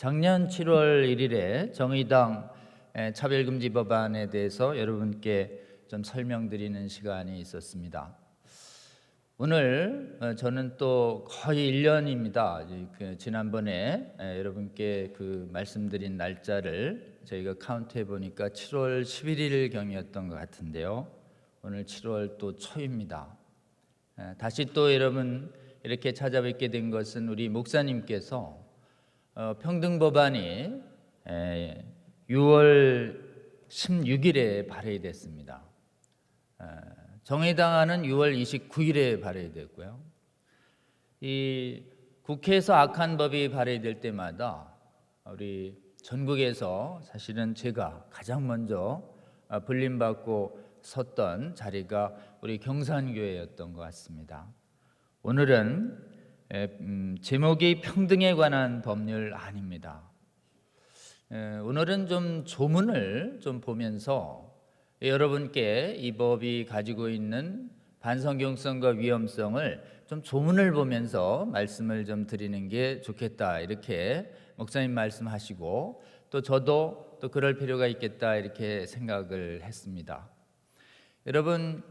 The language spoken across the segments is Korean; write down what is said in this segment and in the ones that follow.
작년 7월 1일에 정의당 차별금지 법안에 대해서 여러분께 좀 설명드리는 시간이 있었습니다. 오늘 저는 또 거의 1년입니다. 지난번에 여러분께 말씀드린 날짜를 저희가 카운트해 보니까 7월 11일 경이었던 것 같은데요. 오늘 7월 또 초입니다. 다시 또 여러분 이렇게 찾아뵙게 된 것은 우리 목사님께서 평등법안이 6월 16일에 발의됐습니다. 정의당안은 6월 29일에 발의됐고요. 이 국회에서 악한 법이 발의될 때마다 우리 전국에서 사실은 제가 가장 먼저 불림받고 섰던 자리가 우리 경산교회였던 것 같습니다. 오늘은 제목이 평등에 관한 법률 아닙니다. 오늘은 좀 조문을 좀 보면서 여러분께 이 법이 가지고 있는 반성경성과 위험성을 좀 조문을 보면서 말씀을 좀 드리는 게 좋겠다, 이렇게 목사님 말씀하시고 또 저도 또 그럴 필요가 있겠다, 이렇게 생각을 했습니다. 여러분,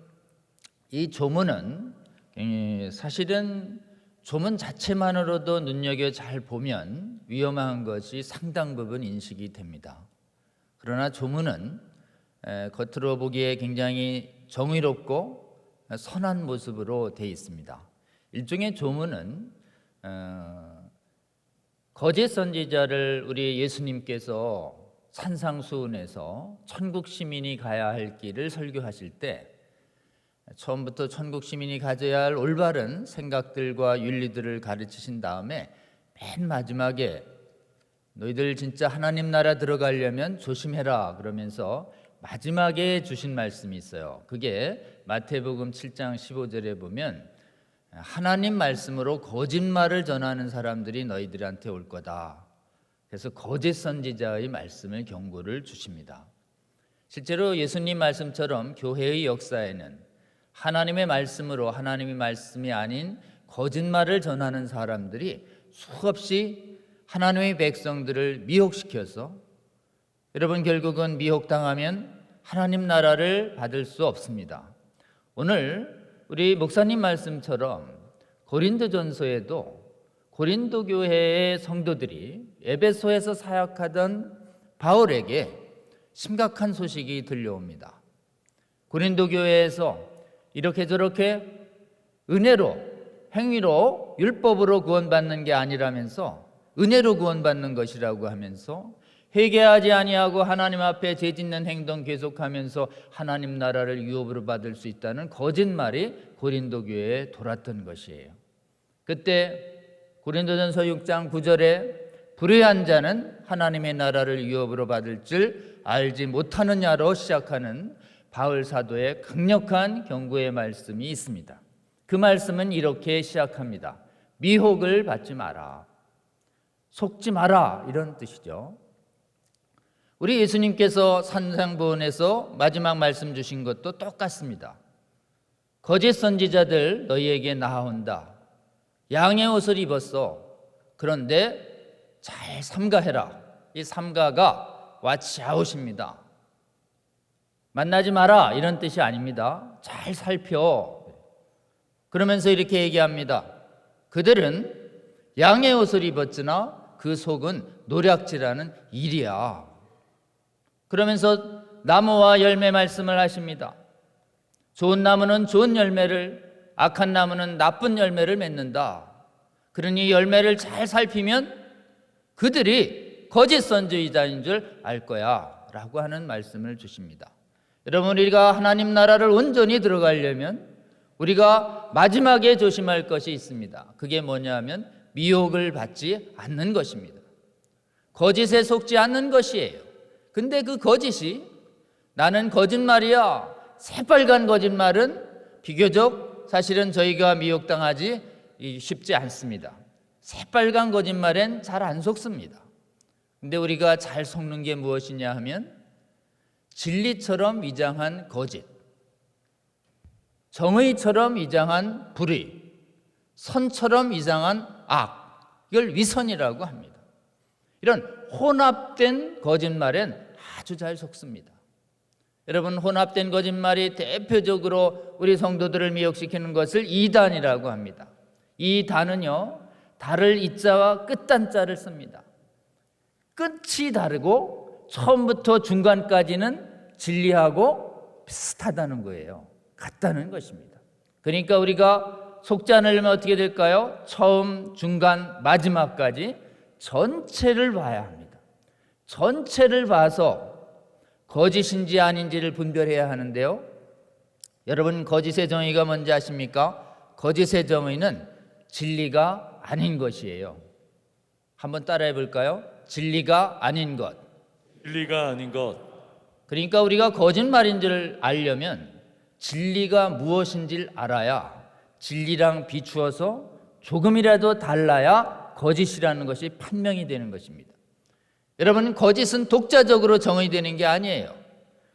이 조문은 사실은 조문 자체만으로도 눈여겨 잘 보면 위험한 것이 상당 부분 인식이 됩니다. 그러나 조문은 겉으로 보기에 굉장히 정의롭고 선한 모습으로 되어 있습니다. 일종의 조문은 거짓 선지자를 우리 예수님께서 산상수훈에서 천국 시민이 가야 할 길을 설교하실 때 처음부터 천국 시민이 가져야 할 올바른 생각들과 윤리들을 가르치신 다음에 맨 마지막에 너희들 진짜 하나님 나라 들어가려면 조심해라 그러면서 마지막에 주신 말씀이 있어요. 그게 마태복음 7장 15절에 보면 하나님 말씀으로 거짓말을 전하는 사람들이 너희들한테 올 거다. 그래서 거짓 선지자의 말씀을 경고를 주십니다. 실제로 예수님 말씀처럼 교회의 역사에는 하나님의 말씀으로 하나님의 말씀이 아닌 거짓말을 전하는 사람들이 수없이 하나님의 백성들을 미혹시켜서 여러분 결국은 미혹당하면 하나님 나라를 받을 수 없습니다. 오늘 우리 목사님 말씀처럼 고린도전서에도 고린도 교회의 성도들이 에베소에서 사역하던 바울에게 심각한 소식이 들려옵니다. 고린도 교회에서 이렇게 저렇게 은혜로, 행위로, 율법으로 구원받는 게 아니라면서 은혜로 구원받는 것이라고 하면서 회개하지 아니하고 하나님 앞에 죄짓는 행동 계속하면서 하나님 나라를 유업으로 받을 수 있다는 거짓말이 고린도 교회에 돌았던 것이에요. 그때 고린도전서 6장 9절에 불의한 자는 하나님의 나라를 유업으로 받을 줄 알지 못하느냐로 시작하는 바울 사도의 강력한 경고의 말씀이 있습니다. 그 말씀은 이렇게 시작합니다. 미혹을 받지 마라, 속지 마라, 이런 뜻이죠. 우리 예수님께서 산상보훈에서 마지막 말씀 주신 것도 똑같습니다. 거짓 선지자들 너희에게 나아온다. 양의 옷을 입었어. 그런데 잘 삼가해라. 이 삼가가 watch out입니다. 만나지 마라, 이런 뜻이 아닙니다. 잘 살펴. 그러면서 이렇게 얘기합니다. 그들은 양의 옷을 입었으나 그 속은 노략질하는 일이야. 그러면서 나무와 열매 말씀을 하십니다. 좋은 나무는 좋은 열매를, 악한 나무는 나쁜 열매를 맺는다. 그러니 열매를 잘 살피면 그들이 거짓 선지자인 줄 알 거야 라고 하는 말씀을 주십니다. 여러분, 우리가 하나님 나라를 온전히 들어가려면 우리가 마지막에 조심할 것이 있습니다. 그게 뭐냐면 미혹을 받지 않는 것입니다. 거짓에 속지 않는 것이에요. 근데 그 거짓이 나는 거짓말이야, 새빨간 거짓말은 비교적 사실은 저희가 미혹당하지 쉽지 않습니다. 새빨간 거짓말엔 잘 안 속습니다. 근데 우리가 잘 속는 게 무엇이냐 하면 진리처럼 위장한 거짓, 정의처럼 위장한 불의, 선처럼 위장한 악, 이걸 위선이라고 합니다. 이런 혼합된 거짓말엔 아주 잘 속습니다. 여러분, 혼합된 거짓말이 대표적으로 우리 성도들을 미혹시키는 것을 이단이라고 합니다. 이 단은요, 달을 이자와 끝단자를 씁니다. 끝이 다르고 처음부터 중간까지는 진리하고 비슷하다는 거예요. 같다는 것입니다. 그러니까 우리가 속지 않으려면 어떻게 될까요? 처음, 중간, 마지막까지 전체를 봐야 합니다. 전체를 봐서 거짓인지 아닌지를 분별해야 하는데요. 여러분, 거짓의 정의가 뭔지 아십니까? 거짓의 정의는 진리가 아닌 것이에요. 한번 따라해 볼까요? 진리가 아닌 것. 진리가 아닌 것. 그러니까 우리가 거짓말인지를 알려면 진리가 무엇인지를 알아야 진리랑 비추어서 조금이라도 달라야 거짓이라는 것이 판명이 되는 것입니다. 여러분, 거짓은 독자적으로 정의되는 게 아니에요.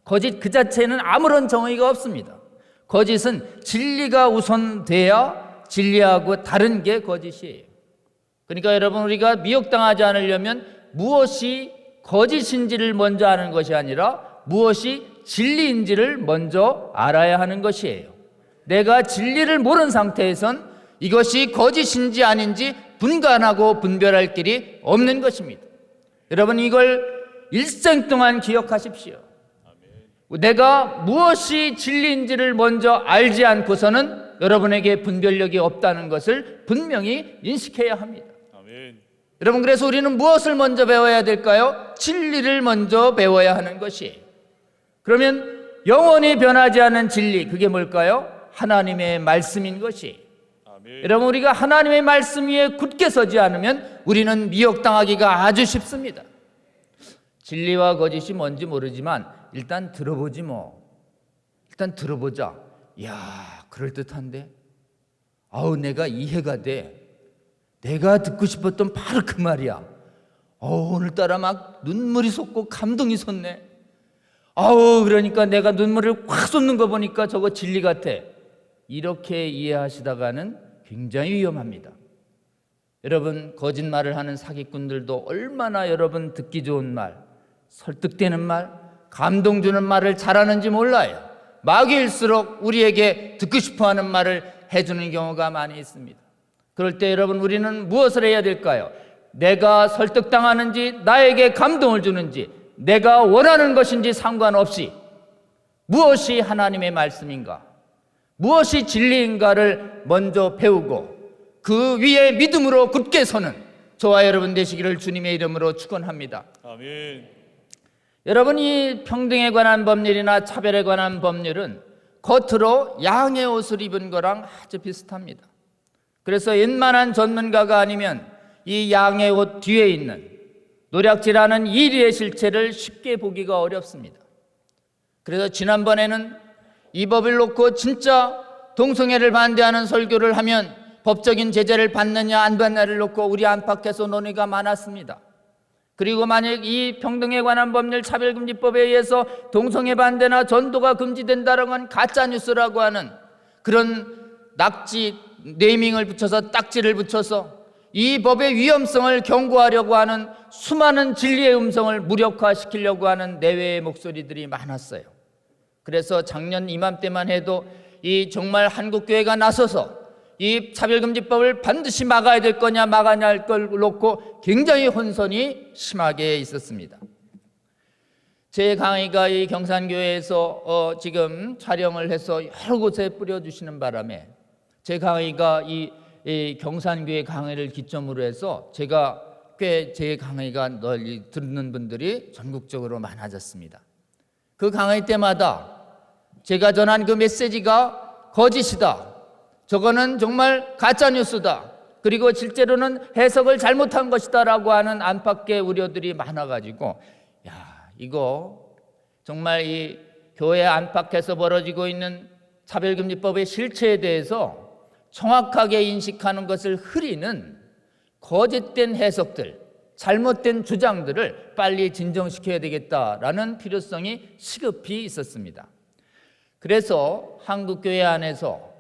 거짓 그 자체는 아무런 정의가 없습니다. 거짓은 진리가 우선돼야 진리하고 다른 게 거짓이에요. 그러니까 여러분, 우리가 미혹당하지 않으려면 무엇이 거짓인지를 먼저 아는 것이 아니라 무엇이 진리인지를 먼저 알아야 하는 것이에요. 내가 진리를 모르는 상태에선 이것이 거짓인지 아닌지 분간하고 분별할 길이 없는 것입니다. 여러분, 이걸 일생 동안 기억하십시오. 내가 무엇이 진리인지를 먼저 알지 않고서는 여러분에게 분별력이 없다는 것을 분명히 인식해야 합니다. 아멘. 여러분, 그래서 우리는 무엇을 먼저 배워야 될까요? 진리를 먼저 배워야 하는 것이에요. 그러면 영원히 변하지 않는 진리, 그게 뭘까요? 하나님의 말씀인 것이. 아멘. 여러분, 우리가 하나님의 말씀 위에 굳게 서지 않으면 우리는 미혹당하기가 아주 쉽습니다. 진리와 거짓이 뭔지 모르지만 일단 들어보지 뭐. 일단 들어보자. 이야, 그럴듯한데? 아우, 내가 이해가 돼. 내가 듣고 싶었던 바로 그 말이야. 오늘따라 막 눈물이 솟고 감동이 솟네. 그러니까 내가 눈물을 확 쏟는 거 보니까 저거 진리 같아. 이렇게 이해하시다가는 굉장히 위험합니다. 여러분, 거짓말을 하는 사기꾼들도 얼마나 여러분 듣기 좋은 말, 설득되는 말, 감동 주는 말을 잘하는지 몰라요. 마귀일수록 우리에게 듣고 싶어하는 말을 해주는 경우가 많이 있습니다. 그럴 때 여러분, 우리는 무엇을 해야 될까요? 내가 설득당하는지 나에게 감동을 주는지 내가 원하는 것인지 상관없이 무엇이 하나님의 말씀인가, 무엇이 진리인가를 먼저 배우고 그 위에 믿음으로 굳게 서는 저와 여러분 되시기를 주님의 이름으로 축원합니다. 아멘. 여러분, 이 평등에 관한 법률이나 차별에 관한 법률은 겉으로 양의 옷을 입은 거랑 아주 비슷합니다. 그래서 웬만한 전문가가 아니면 이 양의 옷 뒤에 있는 노략질하는 이리의 실체를 쉽게 보기가 어렵습니다. 그래서 지난번에는 이 법을 놓고 진짜 동성애를 반대하는 설교를 하면 법적인 제재를 받느냐 안 받느냐를 놓고 우리 안팎에서 논의가 많았습니다. 그리고 만약 이 평등에 관한 법률 차별금지법에 의해서 동성애 반대나 전도가 금지된다는 건 가짜뉴스라고 하는 그런 낙지 네이밍을 붙여서 딱지를 붙여서 이 법의 위험성을 경고하려고 하는 수많은 진리의 음성을 무력화시키려고 하는 내외의 목소리들이 많았어요. 그래서 작년 이맘때만 해도 이 정말 한국교회가 나서서 이 차별금지법을 반드시 막아야 될 거냐 막아야 할 걸 놓고 굉장히 혼선이 심하게 있었습니다. 제 강의가 이 경산교회에서 지금 촬영을 해서 여러 곳에 뿌려주시는 바람에 제 강의가 이 경산교회 강의를 기점으로 해서 제가 꽤 제 강의가 널리 듣는 분들이 전국적으로 많아졌습니다. 그 강의 때마다 제가 전한 그 메시지가 거짓이다, 저거는 정말 가짜뉴스다, 그리고 실제로는 해석을 잘못한 것이다 라고 하는 안팎의 우려들이 많아가지고 이거 정말 이 교회 안팎에서 벌어지고 있는 차별금지법의 실체에 대해서 정확하게 인식하는 것을 흐리는 거짓된 해석들, 잘못된 주장들을 빨리 진정시켜야 되겠다라는 필요성이 시급히 있었습니다. 그래서 한국교회 안에서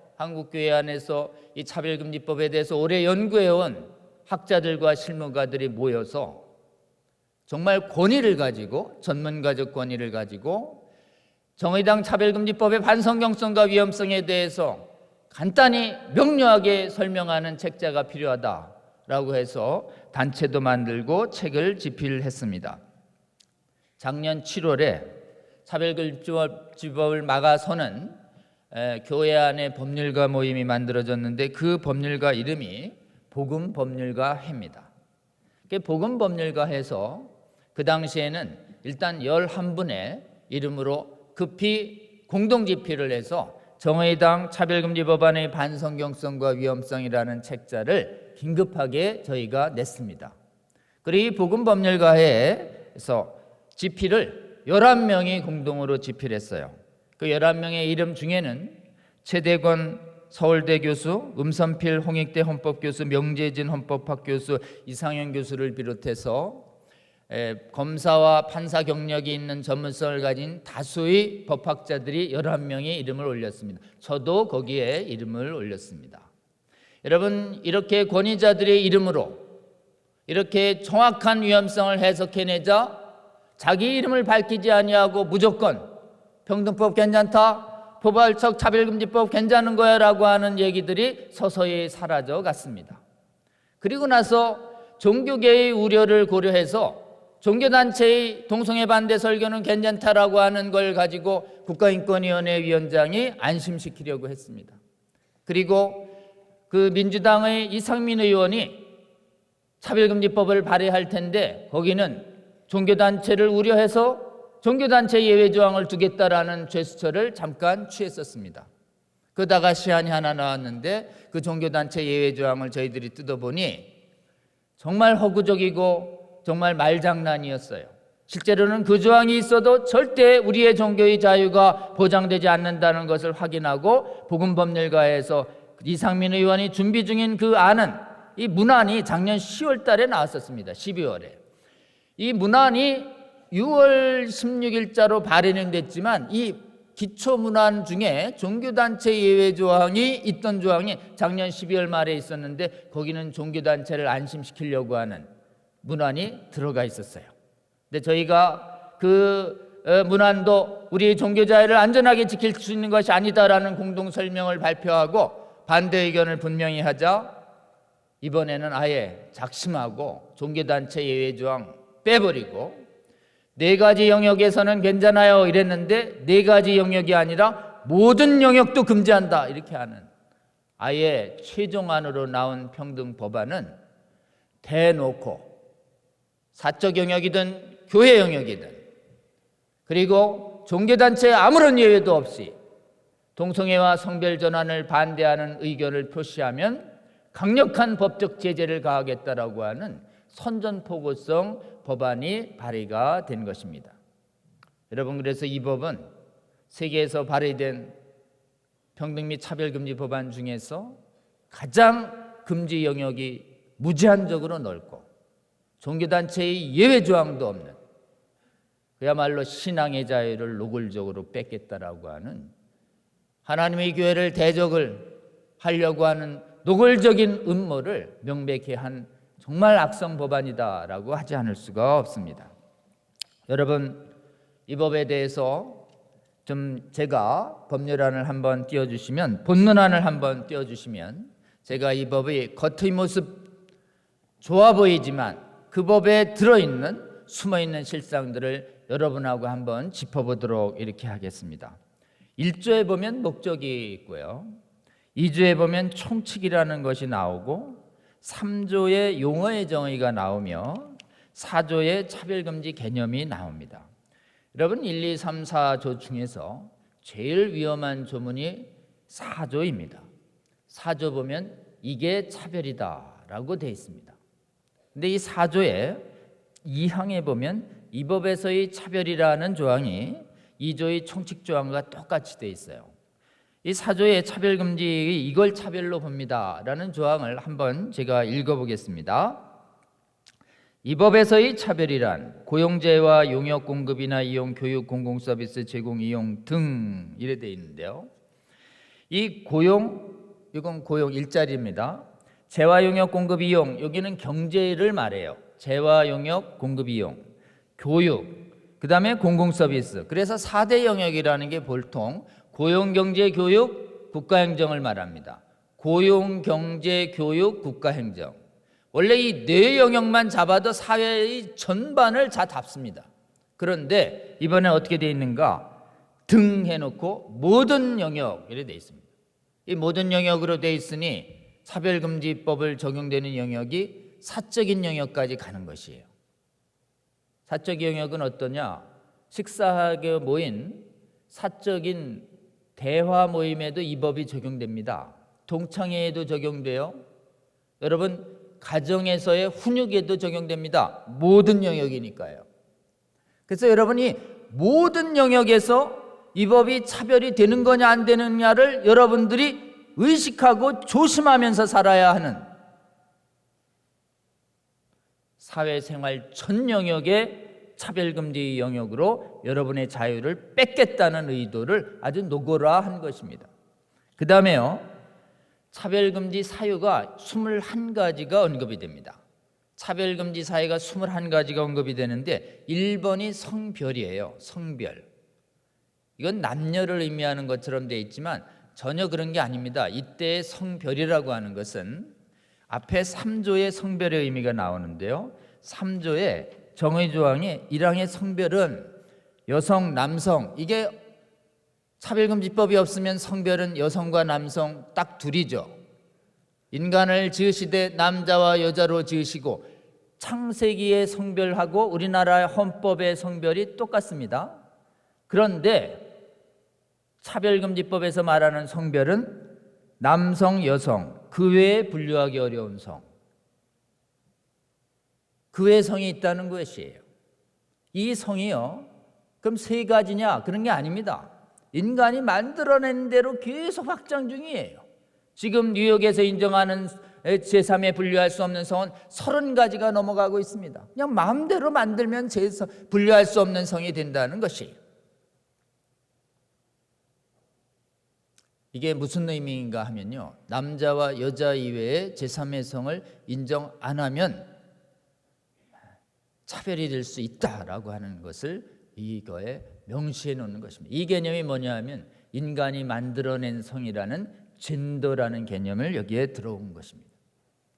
이 차별금지법에 대해서 오래 연구해온 학자들과 실무가들이 모여서 정말 권위를 가지고, 전문가적 권위를 가지고 정의당 차별금지법의 반성경성과 위험성에 대해서 간단히 명료하게 설명하는 책자가 필요하다라고 해서 단체도 만들고 책을 집필했습니다. 작년 7월에 차별금지법을 막아서는 교회 안에 법률가 모임이 만들어졌는데 그 법률가 이름이 복음법률가회입니다. 복음법률가회에서 그 당시에는 일단 11분의 이름으로 급히 공동집필을 해서 정의당 차별금지 법안의 반성경성과 위험성이라는 책자를 긴급하게 저희가 냈습니다. 그리고 이 복음법률가회에서 집필을 11명이 공동으로 집필했어요. 그 11명의 이름 중에는 최대권 서울대 교수, 음선필 홍익대 헌법교수, 명재진 헌법학 교수, 이상현 교수를 비롯해서 검사와 판사 경력이 있는 전문성을 가진 다수의 법학자들이 11명의 이름을 올렸습니다. 저도 거기에 이름을 올렸습니다. 여러분, 이렇게 권위자들의 이름으로 이렇게 정확한 위험성을 해석해내자 자기 이름을 밝히지 아니하고 무조건 평등법 괜찮다, 포괄적 차별금지법 괜찮은 거야 라고 하는 얘기들이 서서히 사라져 갔습니다. 그리고 나서 종교계의 우려를 고려해서 종교단체의 동성애 반대 설교는 괜찮다라고 하는 걸 가지고 국가인권위원회 위원장이 안심시키려고 했습니다. 그리고 그 민주당의 이상민 의원이 차별금지법을 발의할 텐데 거기는 종교단체를 우려해서 종교단체 예외조항을 두겠다라는 제스처를 잠깐 취했었습니다. 그러다가 시한이 하나 나왔는데 그 종교단체 예외조항을 저희들이 뜯어보니 정말 허구적이고 정말 말장난이었어요. 실제로는 그 조항이 있어도 절대 우리의 종교의 자유가 보장되지 않는다는 것을 확인하고 복음법률가에서 이상민 의원이 준비 중인 그 안은, 이 문안이 작년 10월 달에 나왔었습니다. 12월에. 이 문안이 6월 16일자로 발의는 됐지만 이 기초문안 중에 종교단체 예외 조항이 있던 조항이 작년 12월 말에 있었는데 거기는 종교단체를 안심시키려고 하는 문안이 들어가 있었어요. 근데 저희가 그 문안도 우리 종교자유를 안전하게 지킬 수 있는 것이 아니다라는 공동 설명을 발표하고 반대 의견을 분명히 하자 이번에는 아예 작심하고 종교단체 예외 조항 빼버리고 4가지 영역에서는 괜찮아요 이랬는데 4가지 영역이 아니라 모든 영역도 금지한다 이렇게 하는 아예 최종안으로 나온 평등 법안은 대놓고 사적 영역이든 교회 영역이든 그리고 종교단체에 아무런 예외도 없이 동성애와 성별 전환을 반대하는 의견을 표시하면 강력한 법적 제재를 가하겠다라고 하는 선전포고성 법안이 발의가 된 것입니다. 여러분, 그래서 이 법은 세계에서 발의된 평등 및 차별금지 법안 중에서 가장 금지 영역이 무제한적으로 넓고 종교단체의 예외 조항도 없는 그야말로 신앙의 자유를 노골적으로 뺏겠다라고 하는 하나님의 교회를 대적을 하려고 하는 노골적인 음모를 명백히 한 정말 악성 법안이다라고 하지 않을 수가 없습니다. 여러분, 이 법에 대해서 좀 제가 법률안을 한번 띄워주시면, 본문안을 한번 띄워주시면 제가 이 법의 겉의 모습 좋아 보이지만 그 법에 들어있는 숨어있는 실상들을 여러분하고 한번 짚어보도록 이렇게 하겠습니다. 1조에 보면 목적이 있고요, 2조에 보면 총칙이라는 것이 나오고 3조에 용어의 정의가 나오며 4조에 차별금지 개념이 나옵니다. 여러분, 1, 2, 3, 4조 중에서 제일 위험한 조문이 4조입니다. 4조 보면 이게 차별이다라고 되어 있습니다. 근데 이 4조의 2항에 보면 이 법에서의 차별이라는 조항이 2조의 총칙조항과 똑같이 되어 있어요. 이 4조의 차별금지, 이걸 차별로 봅니다 라는 조항을 한번 제가 읽어보겠습니다. 이 법에서의 차별이란 고용제와 용역 공급이나 이용, 교육, 공공서비스 제공, 이용 등 이래 되어 있는데요, 이 고용, 이건 고용 일자리입니다. 재화, 용역, 공급, 이용, 여기는 경제를 말해요. 재화, 용역, 공급, 이용. 교육, 그 다음에 공공서비스. 그래서 4대 영역이라는 게 보통 고용경제교육, 국가행정을 말합니다. 고용경제교육, 국가행정. 원래 이 네 영역만 잡아도 사회의 전반을 다 잡습니다. 그런데 이번에 어떻게 되어 있는가? 등 해놓고 모든 영역 이렇게 되어 있습니다. 이 모든 영역으로 되어 있으니 차별금지법을 적용되는 영역이 사적인 영역까지 가는 것이에요. 사적 영역은 어떠냐? 식사하게 모인 사적인 대화 모임에도 이 법이 적용됩니다. 동창회에도 적용돼요. 여러분 가정에서의 훈육에도 적용됩니다. 모든 영역이니까요. 그래서 여러분이 모든 영역에서 이 법이 차별이 되는 거냐 안 되느냐를 여러분들이 의식하고 조심하면서 살아야 하는 사회생활 전 영역의 차별금지 영역으로 여러분의 자유를 뺏겠다는 의도를 아주 노골화한 것입니다. 그 다음에요, 차별금지 사유가 21가지가 언급이 됩니다. 차별금지 사유가 21가지가 언급이 되는데 1번이 성별이에요. 성별. 이건 남녀를 의미하는 것처럼 되어 있지만 전혀 그런 게 아닙니다. 이때의 성별이라고 하는 것은 앞에 3조의 성별의 의미가 나오는데요, 3조의 정의조항에 1항의 성별은 여성, 남성, 이게 차별금지법이 없으면 성별은 여성과 남성 딱 둘이죠. 인간을 지으시되 남자와 여자로 지으시고 창세기의 성별하고 우리나라의 헌법의 성별이 똑같습니다. 그런데 차별금지법에서 말하는 성별은 남성, 여성, 그 외에 분류하기 어려운 성, 그 외의 성이 있다는 것이에요. 이 성이요, 그럼 3가지냐? 그런 게 아닙니다. 인간이 만들어낸 대로 계속 확장 중이에요. 지금 뉴욕에서 인정하는 제3에 분류할 수 없는 성은 30가지가 넘어가고 있습니다. 그냥 마음대로 만들면 분류할 수 없는 성이 된다는 것이에요. 이게 무슨 의미인가 하면요, 남자와 여자 이외에 제3의 성을 인정 안 하면 차별이 될 수 있다라고 하는 것을 이거에 명시해 놓는 것입니다. 이 개념이 뭐냐 하면 인간이 만들어낸 성이라는 젠더라는 개념을 여기에 들어온 것입니다.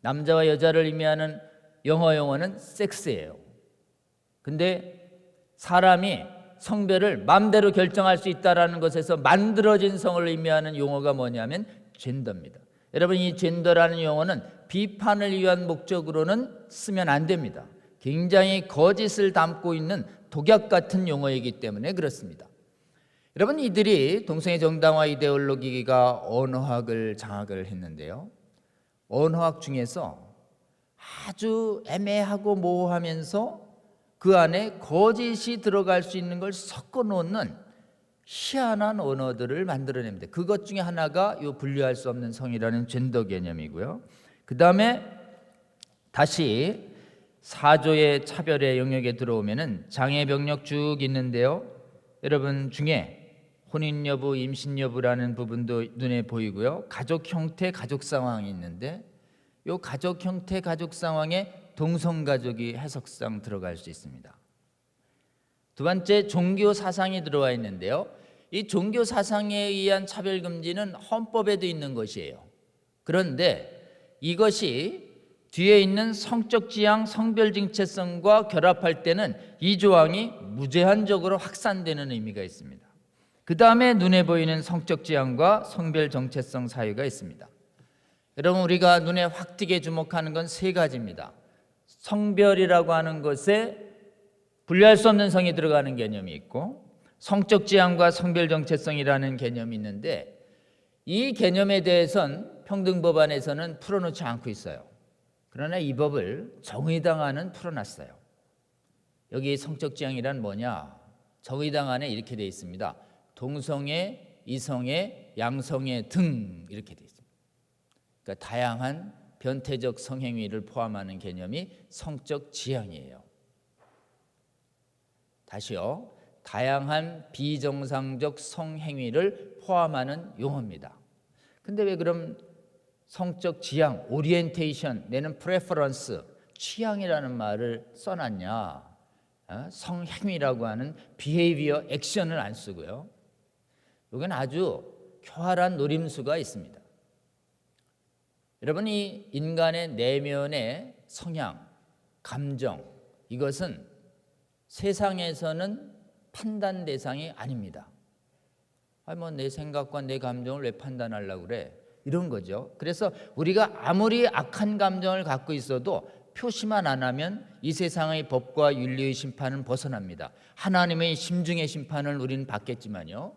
남자와 여자를 의미하는 영어 용어는 섹스예요. 근데 사람이 성별을 마음대로 결정할 수 있다는 것에서 만들어진 성을 의미하는 용어가 뭐냐면 젠더입니다. 여러분, 이 젠더라는 용어는 비판을 위한 목적으로는 쓰면 안 됩니다. 굉장히 거짓을 담고 있는 독약 같은 용어이기 때문에 그렇습니다. 여러분, 이들이 동성애 정당화 이데올로기가 언어학을 장악을 했는데요, 언어학 중에서 아주 애매하고 모호하면서 그 안에 거짓이 들어갈 수 있는 걸 섞어 놓는 희한한 언어들을 만들어냅니다. 그것 중에 하나가 이 분류할 수 없는 성이라는 젠더 개념이고요. 그 다음에 다시 4조의 차별의 영역에 들어오면은 장애 병력 쭉 있는데요, 여러분 중에 혼인 여부, 임신 여부라는 부분도 눈에 보이고요, 가족 형태, 가족 상황이 있는데 이 가족 형태, 가족 상황에 동성가족이 해석상 들어갈 수 있습니다. 두 번째, 종교 사상이 들어와 있는데요, 이 종교 사상에 의한 차별금지는 헌법에도 있는 것이에요. 그런데 이것이 뒤에 있는 성적 지향, 성별 정체성과 결합할 때는 이 조항이 무제한적으로 확산되는 의미가 있습니다. 그 다음에 눈에 보이는 성적 지향과 성별 정체성 사유가 있습니다. 여러분, 우리가 눈에 확 띄게 주목하는 건 3가지입니다. 성별이라고 하는 것에 분류할 수 없는 성이 들어가는 개념이 있고, 성적 지향과 성별 정체성이라는 개념이 있는데, 이 개념에 대해선 평등법안에서는 풀어놓지 않고 있어요. 그러나 이 법을 정의당 안은 풀어놨어요. 여기 성적 지향이란 뭐냐? 정의당 안에 이렇게 되어 있습니다. 동성애, 이성애, 양성애 등 이렇게 되어 있습니다. 그러니까 다양한 변태적 성행위를 포함하는 개념이 성적 지향이에요. 다시요, 다양한 비정상적 성행위를 포함하는 용어입니다. 근데 왜 그럼 성적 지향, 오리엔테이션, 내는 프레퍼런스, 취향이라는 말을 써놨냐? 성행위라고 하는 비헤이비어 액션을 안 쓰고요. 이건 아주 교활한 노림수가 있습니다. 여러분, 이 인간의 내면의 성향, 감정, 이것은 세상에서는 판단 대상이 아닙니다. 내 생각과 내 감정을 왜 판단하려고 그래? 이런 거죠. 그래서 우리가 아무리 악한 감정을 갖고 있어도 표시만 안 하면 이 세상의 법과 윤리의 심판은 벗어납니다. 하나님의 심중의 심판을 우리는 받겠지만요.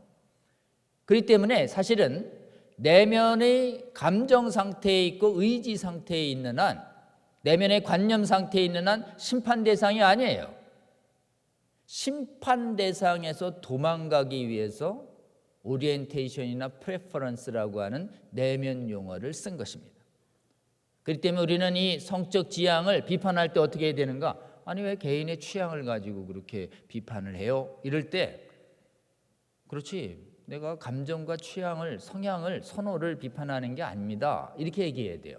그렇기 때문에 사실은 내면의 감정 상태에 있고 의지 상태에 있는 한, 내면의 관념 상태에 있는 한 심판 대상이 아니에요. 심판 대상에서 도망가기 위해서 오리엔테이션이나 프레퍼런스라고 하는 내면 용어를 쓴 것입니다. 그렇기 때문에 우리는 이 성적 지향을 비판할 때 어떻게 해야 되는가? 아니, 왜 개인의 취향을 가지고 그렇게 비판을 해요? 이럴 때, 그렇지, 내가 감정과 취향을, 성향을, 선호를 비판하는 게 아닙니다, 이렇게 얘기해야 돼요.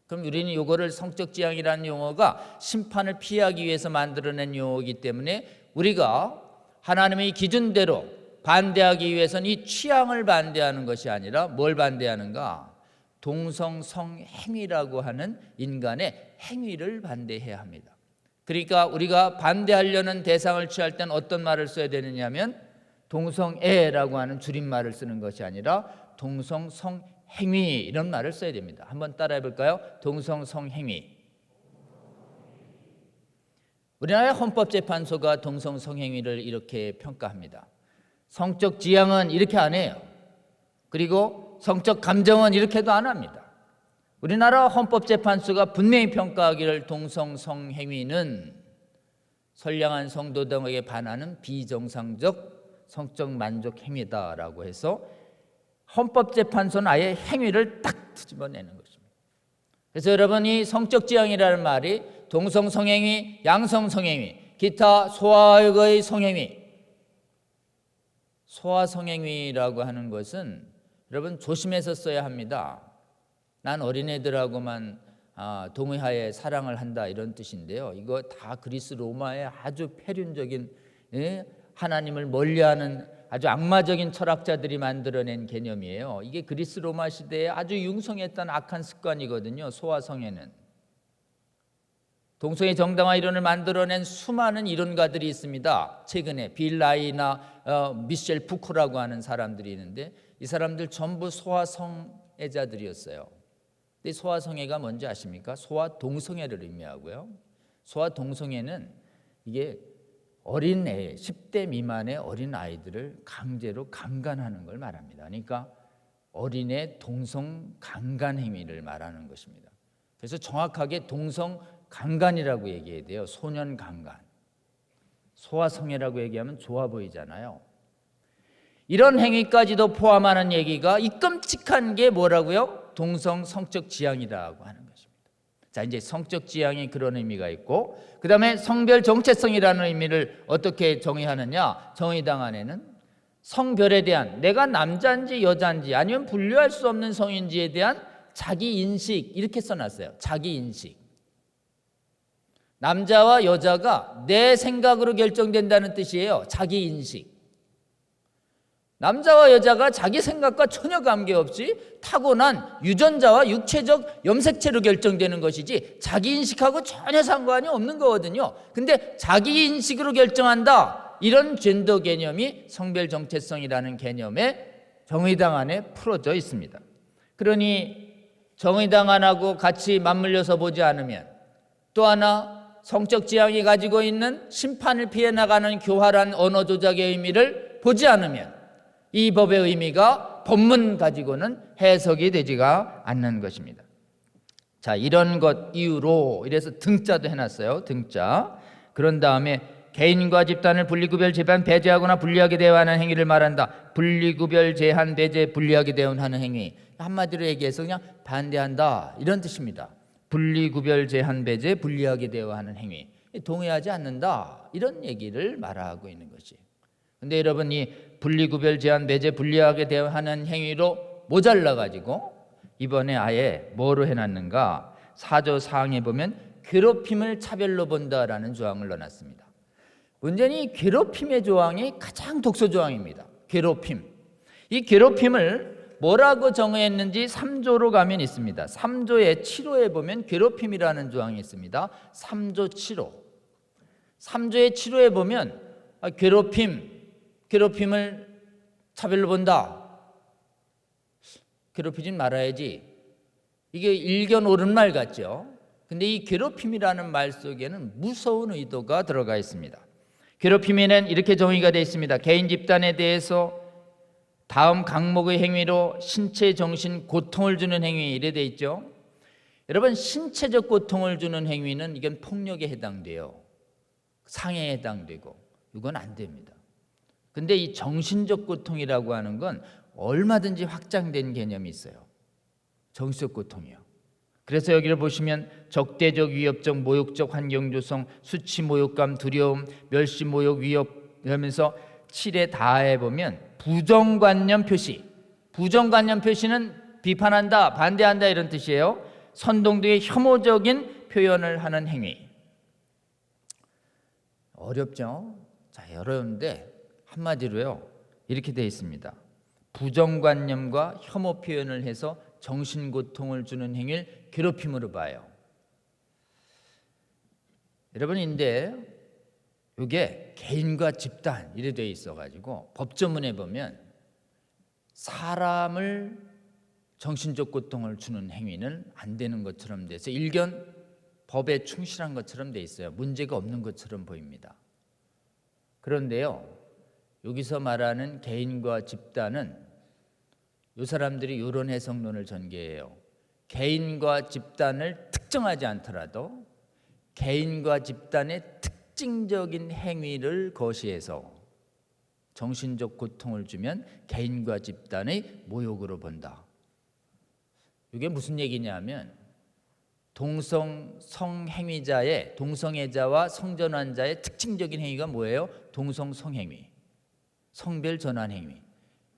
그럼 우리는 이거를 성적 지향이라는 용어가 심판을 피하기 위해서 만들어낸 용어이기 때문에 우리가 하나님의 기준대로 반대하기 위해서는 이 취향을 반대하는 것이 아니라 뭘 반대하는가? 동성성행위라고 하는 인간의 행위를 반대해야 합니다. 그러니까 우리가 반대하려는 대상을 취할 때는 어떤 말을 써야 되느냐 하면 동성애라고 하는 줄임말을 쓰는 것이 아니라 동성성행위, 이런 말을 써야 됩니다. 한번 따라해 볼까요? 동성성행위. 우리나라의 헌법재판소가 동성성행위를 이렇게 평가합니다. 성적 지향은 이렇게 안 해요. 그리고 성적 감정은 이렇게도 안 합니다. 우리나라 헌법재판소가 분명히 평가하기를 동성성행위는 선량한 성도 등에게 반하는 비정상적 성적 만족 행위다라고 해서 헌법재판소는 아예 행위를 딱 뒤집어내는 것입니다. 그래서 여러분이 성적 지향이라는 말이 동성성행위, 양성성행위, 기타 소아의 성행위, 소아성행위라고 하는 것은 여러분 조심해서 써야 합니다. 난 어린애들하고만 동의하에 사랑을 한다, 이런 뜻인데요. 이거 다 그리스 로마의 아주 폐륜적인, 하나님을 멀리하는 아주 악마적인 철학자들이 만들어낸 개념이에요. 이게 그리스 로마 시대에 아주 융성했던 악한 습관이거든요. 소아성애는. 동성애 정당화 이론을 만들어낸 수많은 이론가들이 있습니다. 최근에 빌라이나 미셸 푸코라고 하는 사람들이 있는데 이 사람들 전부 소아성애자들이었어요. 근데 소아성애가 뭔지 아십니까? 소아동성애를 의미하고요. 소아동성애는 이게 어린애, 10대 미만의 어린 아이들을 강제로 강간하는 걸 말합니다. 그러니까 어린애 동성 강간 행위를 말하는 것입니다. 그래서 정확하게 동성 강간이라고 얘기해야 돼요. 소년 강간. 소아성애라고 얘기하면 좋아 보이잖아요. 이런 행위까지도 포함하는 얘기가 이 끔찍한 게 뭐라고요? 동성 성적 지향이라고 하는 것입니다. 자, 이제 성적 지향이 그런 의미가 있고, 그 다음에 성별 정체성이라는 의미를 어떻게 정의하느냐? 정의당 안에는 성별에 대한, 내가 남자인지 여자인지 아니면 분류할 수 없는 성인지에 대한 자기 인식, 이렇게 써놨어요. 자기 인식. 남자와 여자가 내 생각으로 결정된다는 뜻이에요. 자기 인식. 남자와 여자가 자기 생각과 전혀 관계없이 타고난 유전자와 육체적 염색체로 결정되는 것이지 자기 인식하고 전혀 상관이 없는 거거든요. 근데 자기 인식으로 결정한다, 이런 젠더 개념이 성별 정체성이라는 개념에 정의당 안에 풀어져 있습니다. 그러니 정의당 안하고 같이 맞물려서 보지 않으면, 또 하나 성적 지향이 가지고 있는 심판을 피해 나가는 교활한 언어 조작의 의미를 보지 않으면 이 법의 의미가 법문 가지고는 해석이 되지가 않는 것입니다. 자, 이런 것 이유로 이래서 등자도 해놨어요. 등자. 그런 다음에 개인과 집단을 분리구별, 제한, 배제하거나 분리하게 대하는 행위를 말한다. 분리구별, 제한, 배제, 분리하게 대하는 행위. 한마디로 얘기해서 그냥 반대한다, 이런 뜻입니다. 분리구별, 제한, 배제, 분리하게 대하는 행위. 동의하지 않는다, 이런 얘기를 말하고 있는 것이. 근데 여러분, 이 분리구별, 제한, 배제, 분리하게 대하는 행위로 모자라가지고 이번에 아예 뭐로 해놨는가? 4조 4항에 보면 괴롭힘을 차별로 본다라는 조항을 넣어놨습니다. 문제는 이 괴롭힘의 조항이 가장 독소 조항입니다. 괴롭힘. 이 괴롭힘을 뭐라고 정의했는지 3조로 가면 있습니다. 3조의 7호에 보면 괴롭힘이라는 조항이 있습니다. 3조 7호. 3조의 7호에 보면 괴롭힘을 차별로 본다. 괴롭히진 말아야지. 이게 일견 옳은 말 같죠. 근데 이 괴롭힘이라는 말 속에는 무서운 의도가 들어가 있습니다. 괴롭힘에는 이렇게 정의가 되어 있습니다. 개인 집단에 대해서 다음 강목의 행위로 신체 정신 고통을 주는 행위, 이래 되어 있죠. 여러분, 신체적 고통을 주는 행위는 이건 폭력에 해당돼요. 상해에 해당되고 이건 안 됩니다. 근데 이 정신적 고통이라고 하는 건 얼마든지 확장된 개념이 있어요. 정신적 고통이요. 그래서 여기를 보시면 적대적, 위협적, 모욕적, 환경 조성, 수치, 모욕감, 두려움, 멸시, 모욕, 위협 이러면서 7에 다해 보면 부정관념 표시. 부정관념 표시는 비판한다, 반대한다 이런 뜻이에요. 선동 등의 혐오적인 표현을 하는 행위. 어렵죠? 자, 어려운데 한마디로요. 이렇게 되어 있습니다. 부정관념과 혐오 표현을 해서 정신고통을 주는 행위를 괴롭힘으로 봐요. 여러분인데 이게 개인과 집단 이래 되어 있어가지고 법조문에 보면 사람을 정신적 고통을 주는 행위는 안 되는 것처럼 돼서 일견 법에 충실한 것처럼 돼 있어요. 문제가 없는 것처럼 보입니다. 그런데요, 여기서 말하는 개인과 집단은 이 사람들이 이런 해석론을 전개해요. 개인과 집단을 특정하지 않더라도 개인과 집단의 특징적인 행위를 거시해서 정신적 고통을 주면 개인과 집단의 모욕으로 본다. 이게 무슨 얘기냐면 동성성행위자의 동성애자와 성전환자의 특징적인 행위가 뭐예요? 동성성행위, 성별전환행위,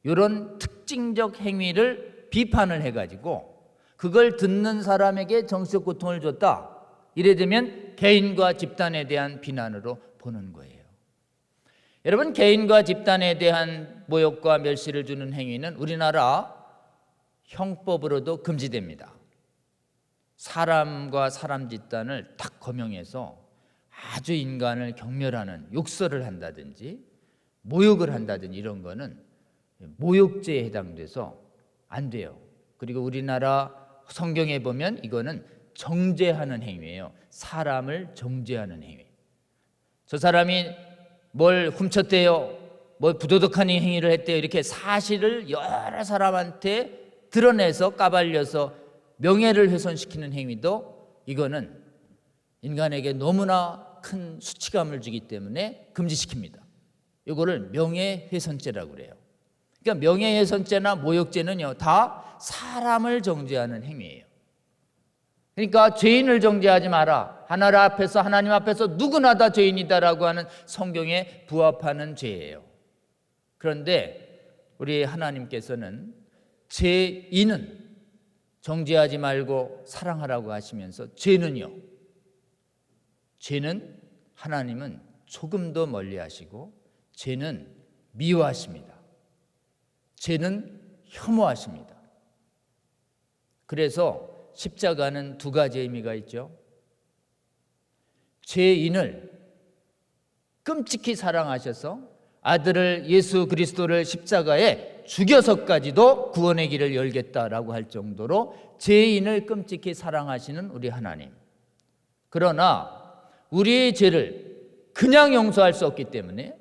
이런 특징적 행위를 비판을 해가지고 그걸 듣는 사람에게 정신적 고통을 줬다. 이래 되면 개인과 집단에 대한 비난으로 보는 거예요. 여러분, 개인과 집단에 대한 모욕과 멸시를 주는 행위는 우리나라 형법으로도 금지됩니다. 사람과 사람 집단을 딱 거명해서 아주 인간을 경멸하는 욕설을 한다든지 모욕을 한다든지 이런 거는 모욕죄에 해당돼서 안 돼요. 그리고 우리나라 성경에 보면 이거는 정죄하는 행위예요. 사람을 정죄하는 행위. 저 사람이 뭘 훔쳤대요, 뭘 부도덕한 행위를 했대요, 이렇게 사실을 여러 사람한테 드러내서 까발려서 명예를 훼손시키는 행위도 이거는 인간에게 너무나 큰 수치감을 주기 때문에 금지시킵니다. 이거를 명예훼손죄라고 그래요. 그러니까 명예훼손죄나 모욕죄는요, 다 사람을 정죄하는 행위예요. 그러니까 죄인을 정죄하지 마라. 하나님 앞에서 누구나 다 죄인이다라고 하는 성경에 부합하는 죄예요. 그런데 우리 하나님께서는 죄인은 정죄하지 말고 사랑하라고 하시면서 죄는요, 죄는 하나님은 조금도 멀리 하시고 죄는 미워하십니다. 죄는 혐오하십니다. 그래서 십자가는 두 가지 의미가 있죠. 죄인을 끔찍히 사랑하셔서 아들을 예수 그리스도를 십자가에 죽여서까지도 구원의 길을 열겠다라고 할 정도로 죄인을 끔찍히 사랑하시는 우리 하나님. 그러나 우리의 죄를 그냥 용서할 수 없기 때문에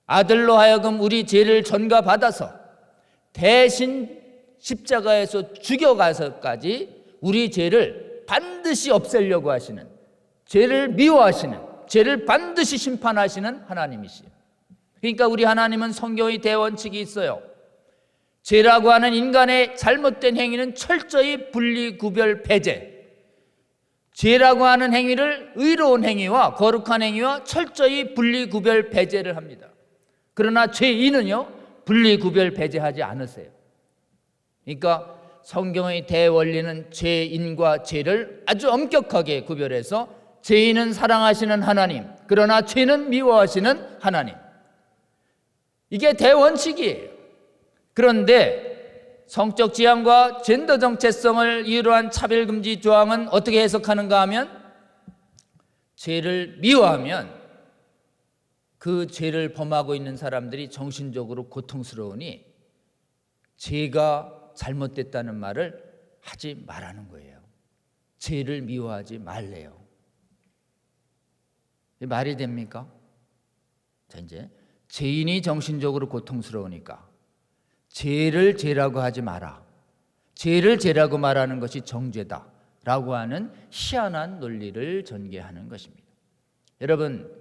아들로 하여금 우리 죄를 전가받아서 대신 십자가에서 죽여가서까지 우리 죄를 반드시 없애려고 하시는, 죄를 미워하시는, 죄를 반드시 심판하시는 하나님이시요. 그러니까 우리 하나님은 성경의 대원칙이 있어요. 죄라고 하는 인간의 잘못된 행위는 철저히 분리, 구별, 배제. 죄라고 하는 행위를 의로운 행위와 거룩한 행위와 철저히 분리, 구별, 배제를 합니다. 그러나 죄인은요, 분리, 구별, 배제하지 않으세요. 그러니까 성경의 대원리는 죄인과 죄를 아주 엄격하게 구별해서 죄인은 사랑하시는 하나님, 그러나 죄는 미워하시는 하나님. 이게 대원칙이에요. 그런데 성적 지향과 젠더 정체성을 이유로 한 차별금지 조항은 어떻게 해석하는가 하면, 죄를 미워하면 그 죄를 범하고 있는 사람들이 정신적으로 고통스러우니 죄가 잘못됐다는 말을 하지 말라는 거예요. 죄를 미워하지 말래요. 말이 됩니까? 자, 이제 죄인이 정신적으로 고통스러우니까 죄를 죄라고 하지 마라. 죄를 죄라고 말하는 것이 정죄다 라고 하는 희한한 논리를 전개하는 것입니다. 여러분,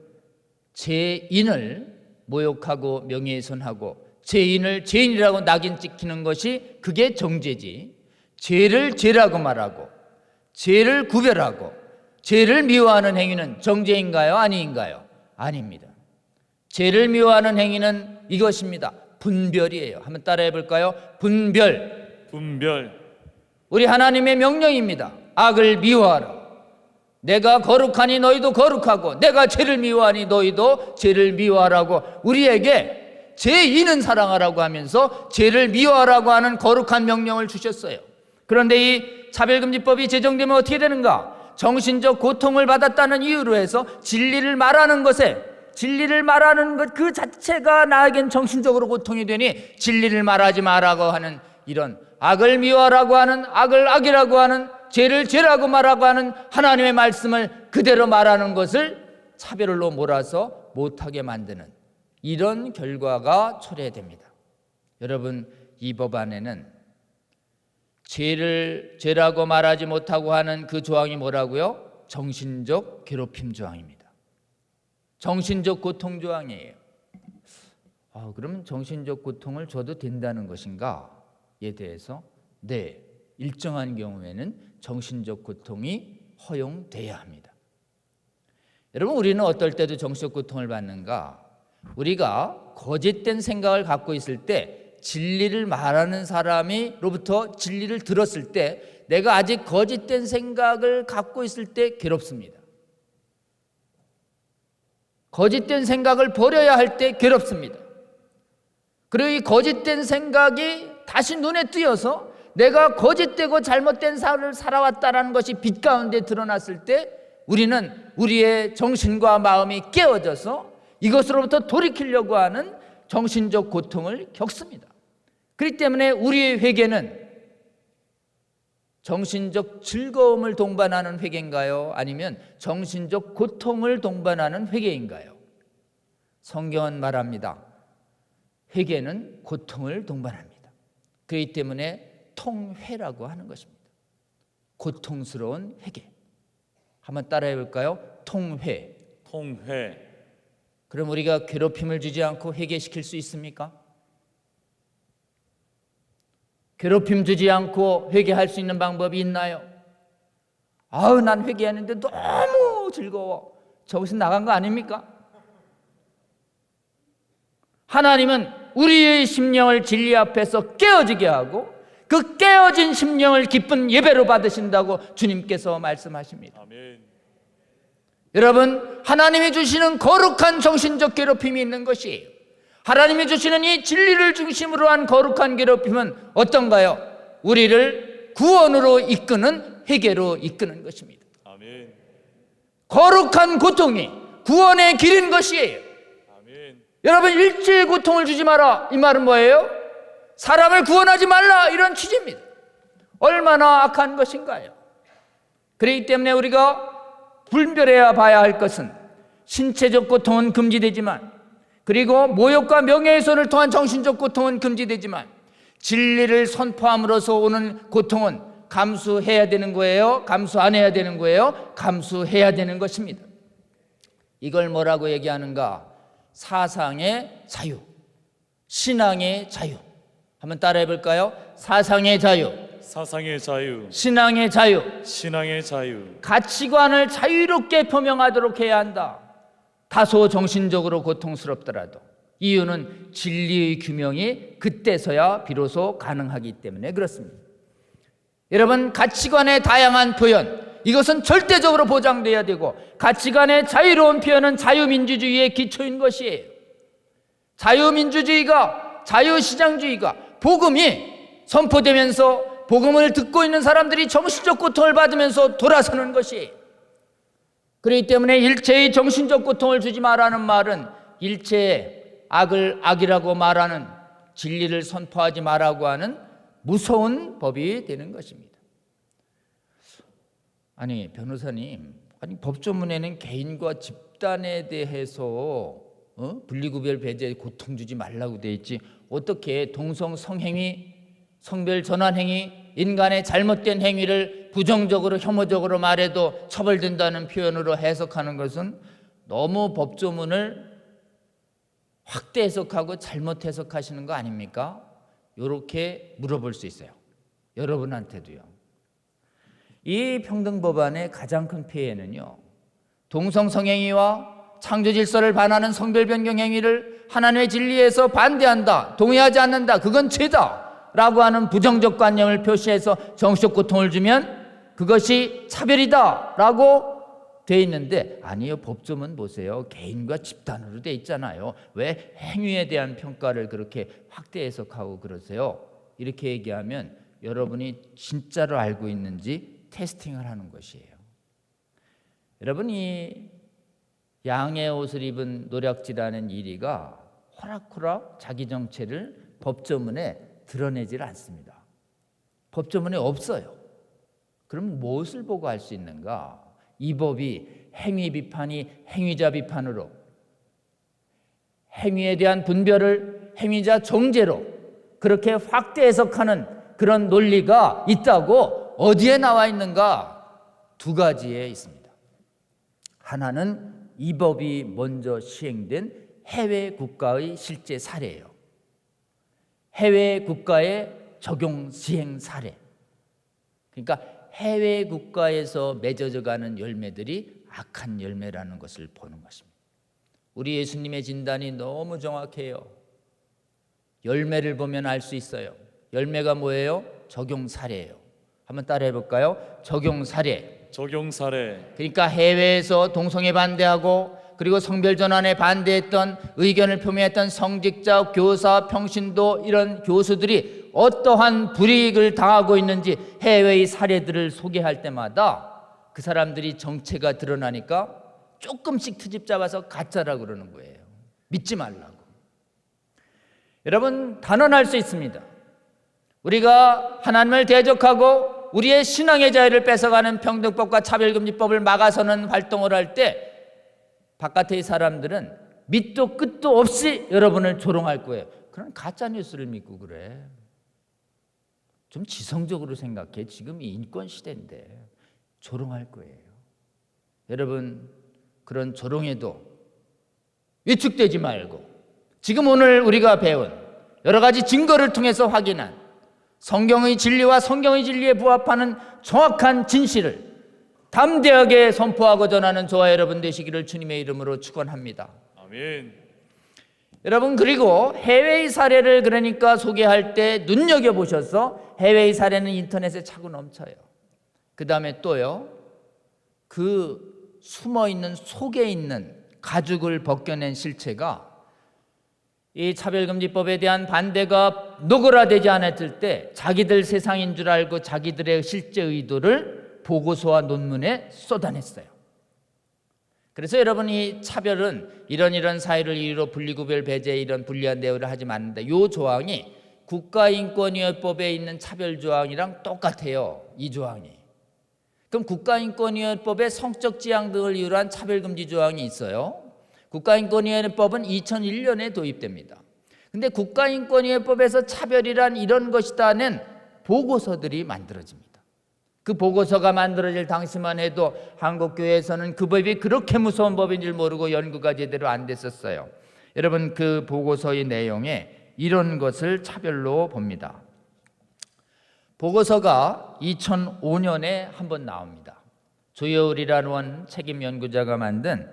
죄인을 모욕하고 명예훼손하고 죄인을 죄인이라고 낙인 찍히는 것이 그게 정죄지, 죄를 죄라고 말하고 죄를 구별하고 죄를 미워하는 행위는 정죄인가요? 아닌가요? 아닙니다. 죄를 미워하는 행위는 이것입니다. 분별이에요. 한번 따라해 볼까요? 분별. 분별. 우리 하나님의 명령입니다. 악을 미워하라. 내가 거룩하니 너희도 거룩하고 내가 죄를 미워하니 너희도 죄를 미워하라고 우리에게 죄인은 사랑하라고 하면서 죄를 미워하라고 하는 거룩한 명령을 주셨어요. 그런데 이 차별금지법이 제정되면 어떻게 되는가? 정신적 고통을 받았다는 이유로 해서 진리를 말하는 것에, 진리를 말하는 것 그 자체가 나에겐 정신적으로 고통이 되니 진리를 말하지 말라고 하는, 이런 악을 미워하라고 하는, 악을 악이라고 하는, 죄를 죄라고 말하고 하는 하나님의 말씀을 그대로 말하는 것을 차별로 몰아서 못하게 만드는 이런 결과가 초래됩니다. 여러분, 이 법안에는 죄를 죄라고 말하지 못하고 하는 그 조항이 뭐라고요? 정신적 괴롭힘 조항입니다. 정신적 고통 조항이에요. 그러면 정신적 고통을 줘도 된다는 것인가에 대해서, 네, 일정한 경우에는 정신적 고통이 허용돼야 합니다. 여러분, 우리는 어떨 때도 정신적 고통을 받는가? 우리가 거짓된 생각을 갖고 있을 때, 진리를 말하는 사람이로부터 진리를 들었을 때 내가 아직 거짓된 생각을 갖고 있을 때 괴롭습니다. 거짓된 생각을 버려야 할 때 괴롭습니다. 그리고 이 거짓된 생각이 다시 눈에 띄어서 내가 거짓되고 잘못된 삶을 살아왔다는 것이 빛 가운데 드러났을 때 우리는 우리의 정신과 마음이 깨어져서 이것으로부터 돌이키려고 하는 정신적 고통을 겪습니다. 그렇기 때문에 우리의 회개는 정신적 즐거움을 동반하는 회개인가요? 아니면 정신적 고통을 동반하는 회개인가요? 성경은 말합니다. 회개는 고통을 동반합니다. 그렇기 때문에 통회라고 하는 것입니다. 고통스러운 회개. 한번 따라해 볼까요? 통회. 통회. 그럼 우리가 괴롭힘을 주지 않고 회개시킬 수 있습니까? 괴롭힘 주지 않고 회개할 수 있는 방법이 있나요? 난 회개하는데 너무 즐거워. 저기서 나간 거 아닙니까? 하나님은 우리의 심령을 진리 앞에서 깨어지게 하고 그 깨어진 심령을 기쁜 예배로 받으신다고 주님께서 말씀하십니다. 아멘. 여러분, 하나님이 주시는 거룩한 정신적 괴롭힘이 있는 것이에요. 하나님이 주시는 이 진리를 중심으로 한 거룩한 괴롭힘은 어떤가요? 우리를 구원으로 이끄는 회개로 이끄는 것입니다. 아멘. 거룩한 고통이 구원의 길인 것이에요. 아멘. 여러분, 일체의 고통을 주지 마라, 이 말은 뭐예요? 사람을 구원하지 말라, 이런 취지입니다. 얼마나 악한 것인가요? 그렇기 때문에 우리가 분별해야 봐야 할 것은 신체적 고통은 금지되지만, 그리고 모욕과 명예훼손을 통한 정신적 고통은 금지되지만 진리를 선포함으로써 오는 고통은 감수해야 되는 거예요? 감수 안 해야 되는 거예요? 감수해야 되는 것입니다. 이걸 뭐라고 얘기하는가? 사상의 자유, 신앙의 자유. 한번 따라해 볼까요? 사상의 자유, 사상의 자유, 신앙의 자유, 신앙의 자유. 가치관을 자유롭게 표명하도록 해야 한다. 다소 정신적으로 고통스럽더라도. 이유는 진리의 규명이 그때서야 비로소 가능하기 때문에 그렇습니다. 여러분, 가치관의 다양한 표현, 이것은 절대적으로 보장돼야 되고 가치관의 자유로운 표현은 자유민주주의의 기초인 것이에요. 자유민주주의가 자유시장주의가 복음이 선포되면서 복음을 듣고 있는 사람들이 정신적 고통을 받으면서 돌아서는 것이에요. 그렇기 때문에 일체의 정신적 고통을 주지 말라는 말은 일체의 악을 악이라고 말하는 진리를 선포하지 말라고 하는 무서운 법이 되는 것입니다. 아니 변호사님, 아니 법조문에는 개인과 집단에 대해서 분리구별 배제 고통 주지 말라고 돼 있지 어떻게 동성 성행위, 성별 전환 행위, 인간의 잘못된 행위를 부정적으로 혐오적으로 말해도 처벌된다는 표현으로 해석하는 것은 너무 법조문을 확대 해석하고 잘못 해석하시는 거 아닙니까? 이렇게 물어볼 수 있어요. 여러분한테도요. 이 평등법안의 가장 큰 폐해는요, 동성 성행위와 창조 질서를 반하는 성별 변경 행위를 하나님의 진리에서 반대한다, 동의하지 않는다, 그건 죄다 라고 하는 부정적 관념을 표시해서 정신적 고통을 주면 그것이 차별이다 라고 돼 있는데, 아니요, 법조문 보세요. 개인과 집단으로 돼 있잖아요. 왜 행위에 대한 평가를 그렇게 확대 해석하고 그러세요? 이렇게 얘기하면 여러분이 진짜로 알고 있는지 테스팅을 하는 것이에요. 여러분이 양의 옷을 입은 노략질하는 이리가 호락호락 자기 정체를 법조문에 드러내질 않습니다. 법조문에 없어요. 그럼 무엇을 보고 할 수 있는가? 이 법이 행위 비판이 행위자 비판으로, 행위에 대한 분별을 행위자 정죄로 그렇게 확대 해석하는 그런 논리가 있다고 어디에 나와 있는가? 두 가지에 있습니다. 하나는 이 법이 먼저 시행된 해외 국가의 실제 사례예요. 해외 국가의 적용 시행 사례. 그러니까 해외 국가에서 맺어져 가는 열매들이 악한 열매라는 것을 보는 것입니다. 우리 예수님의 진단이 너무 정확해요. 열매를 보면 알 수 있어요. 열매가 뭐예요? 적용 사례예요. 한번 따라해 볼까요? 적용 사례. 적용 사례. 그러니까 해외에서 동성애 반대하고 그리고 성별 전환에 반대했던 의견을 표명했던 성직자, 교사, 평신도 이런 교수들이 어떠한 불이익을 당하고 있는지 해외의 사례들을 소개할 때마다 그 사람들이 정체가 드러나니까 조금씩 트집 잡아서 가짜라고 그러는 거예요. 믿지 말라고. 여러분, 단언할 수 있습니다. 우리가 하나님을 대적하고 우리의 신앙의 자유를 뺏어가는 평등법과 차별금지법을 막아서는 활동을 할 때 바깥의 사람들은 밑도 끝도 없이 여러분을 조롱할 거예요. 그런 가짜 뉴스를 믿고 그래. 좀 지성적으로 생각해. 지금 인권 시대인데 조롱할 거예요. 여러분, 그런 조롱에도 위축되지 말고 지금 오늘 우리가 배운 여러 가지 증거를 통해서 확인한 성경의 진리와 성경의 진리에 부합하는 정확한 진실을 담대하게 선포하고 전하는 저와 여러분 되시기를 주님의 이름으로 축원합니다. 아멘. 여러분, 그리고 해외의 사례를 그러니까 소개할 때 눈여겨보셔서 해외의 사례는 인터넷에 차고 넘쳐요. 그 다음에 또요, 그 숨어있는 속에 있는 가죽을 벗겨낸 실체가 이 차별금지법에 대한 반대가 노골화되지 않았을 때 자기들 세상인 줄 알고 자기들의 실제 의도를 보고서와 논문에 쏟아냈어요. 그래서 여러분, 이 차별은 이런 사유를 이유로 분리구별 배제 이런 불리한 대우를 하지 않는다. 이 조항이 국가인권위원회법에 있는 차별 조항이랑 똑같아요. 이 조항이. 그럼 국가인권위원회법에 성적 지향 등을 이유로 한 차별금지 조항이 있어요. 국가인권위원회법은 2001년에 도입됩니다. 근데 국가인권위원회법에서 차별이란 이런 것이다는 보고서들이 만들어집니다. 그 보고서가 만들어질 당시만 해도 한국교회에서는 그 법이 그렇게 무서운 법인 줄 모르고 연구가 제대로 안 됐었어요. 여러분, 그 보고서의 내용에 이런 것을 차별로 봅니다. 보고서가 2005년에 한번 나옵니다. 조여울이라는 책임 연구자가 만든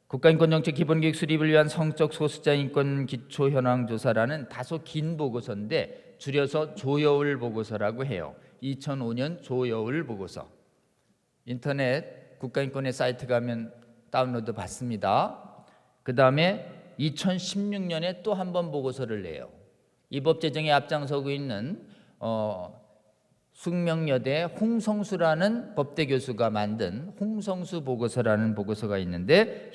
국가인권정책 기본교육 수립을 위한 성적 소수자 인권 기초 현황 조사라는 다소 긴 보고서인데 줄여서 조여울 보고서라고 해요. 2005년 조여울 보고서. 인터넷 국가인권의 사이트 가면 다운로드 받습니다. 그 다음에 2016년에 또 한 번 보고서를 내요. 이 법 제정에 앞장서고 있는 숙명여대 홍성수라는 법대 교수가 만든 홍성수 보고서라는 보고서가 있는데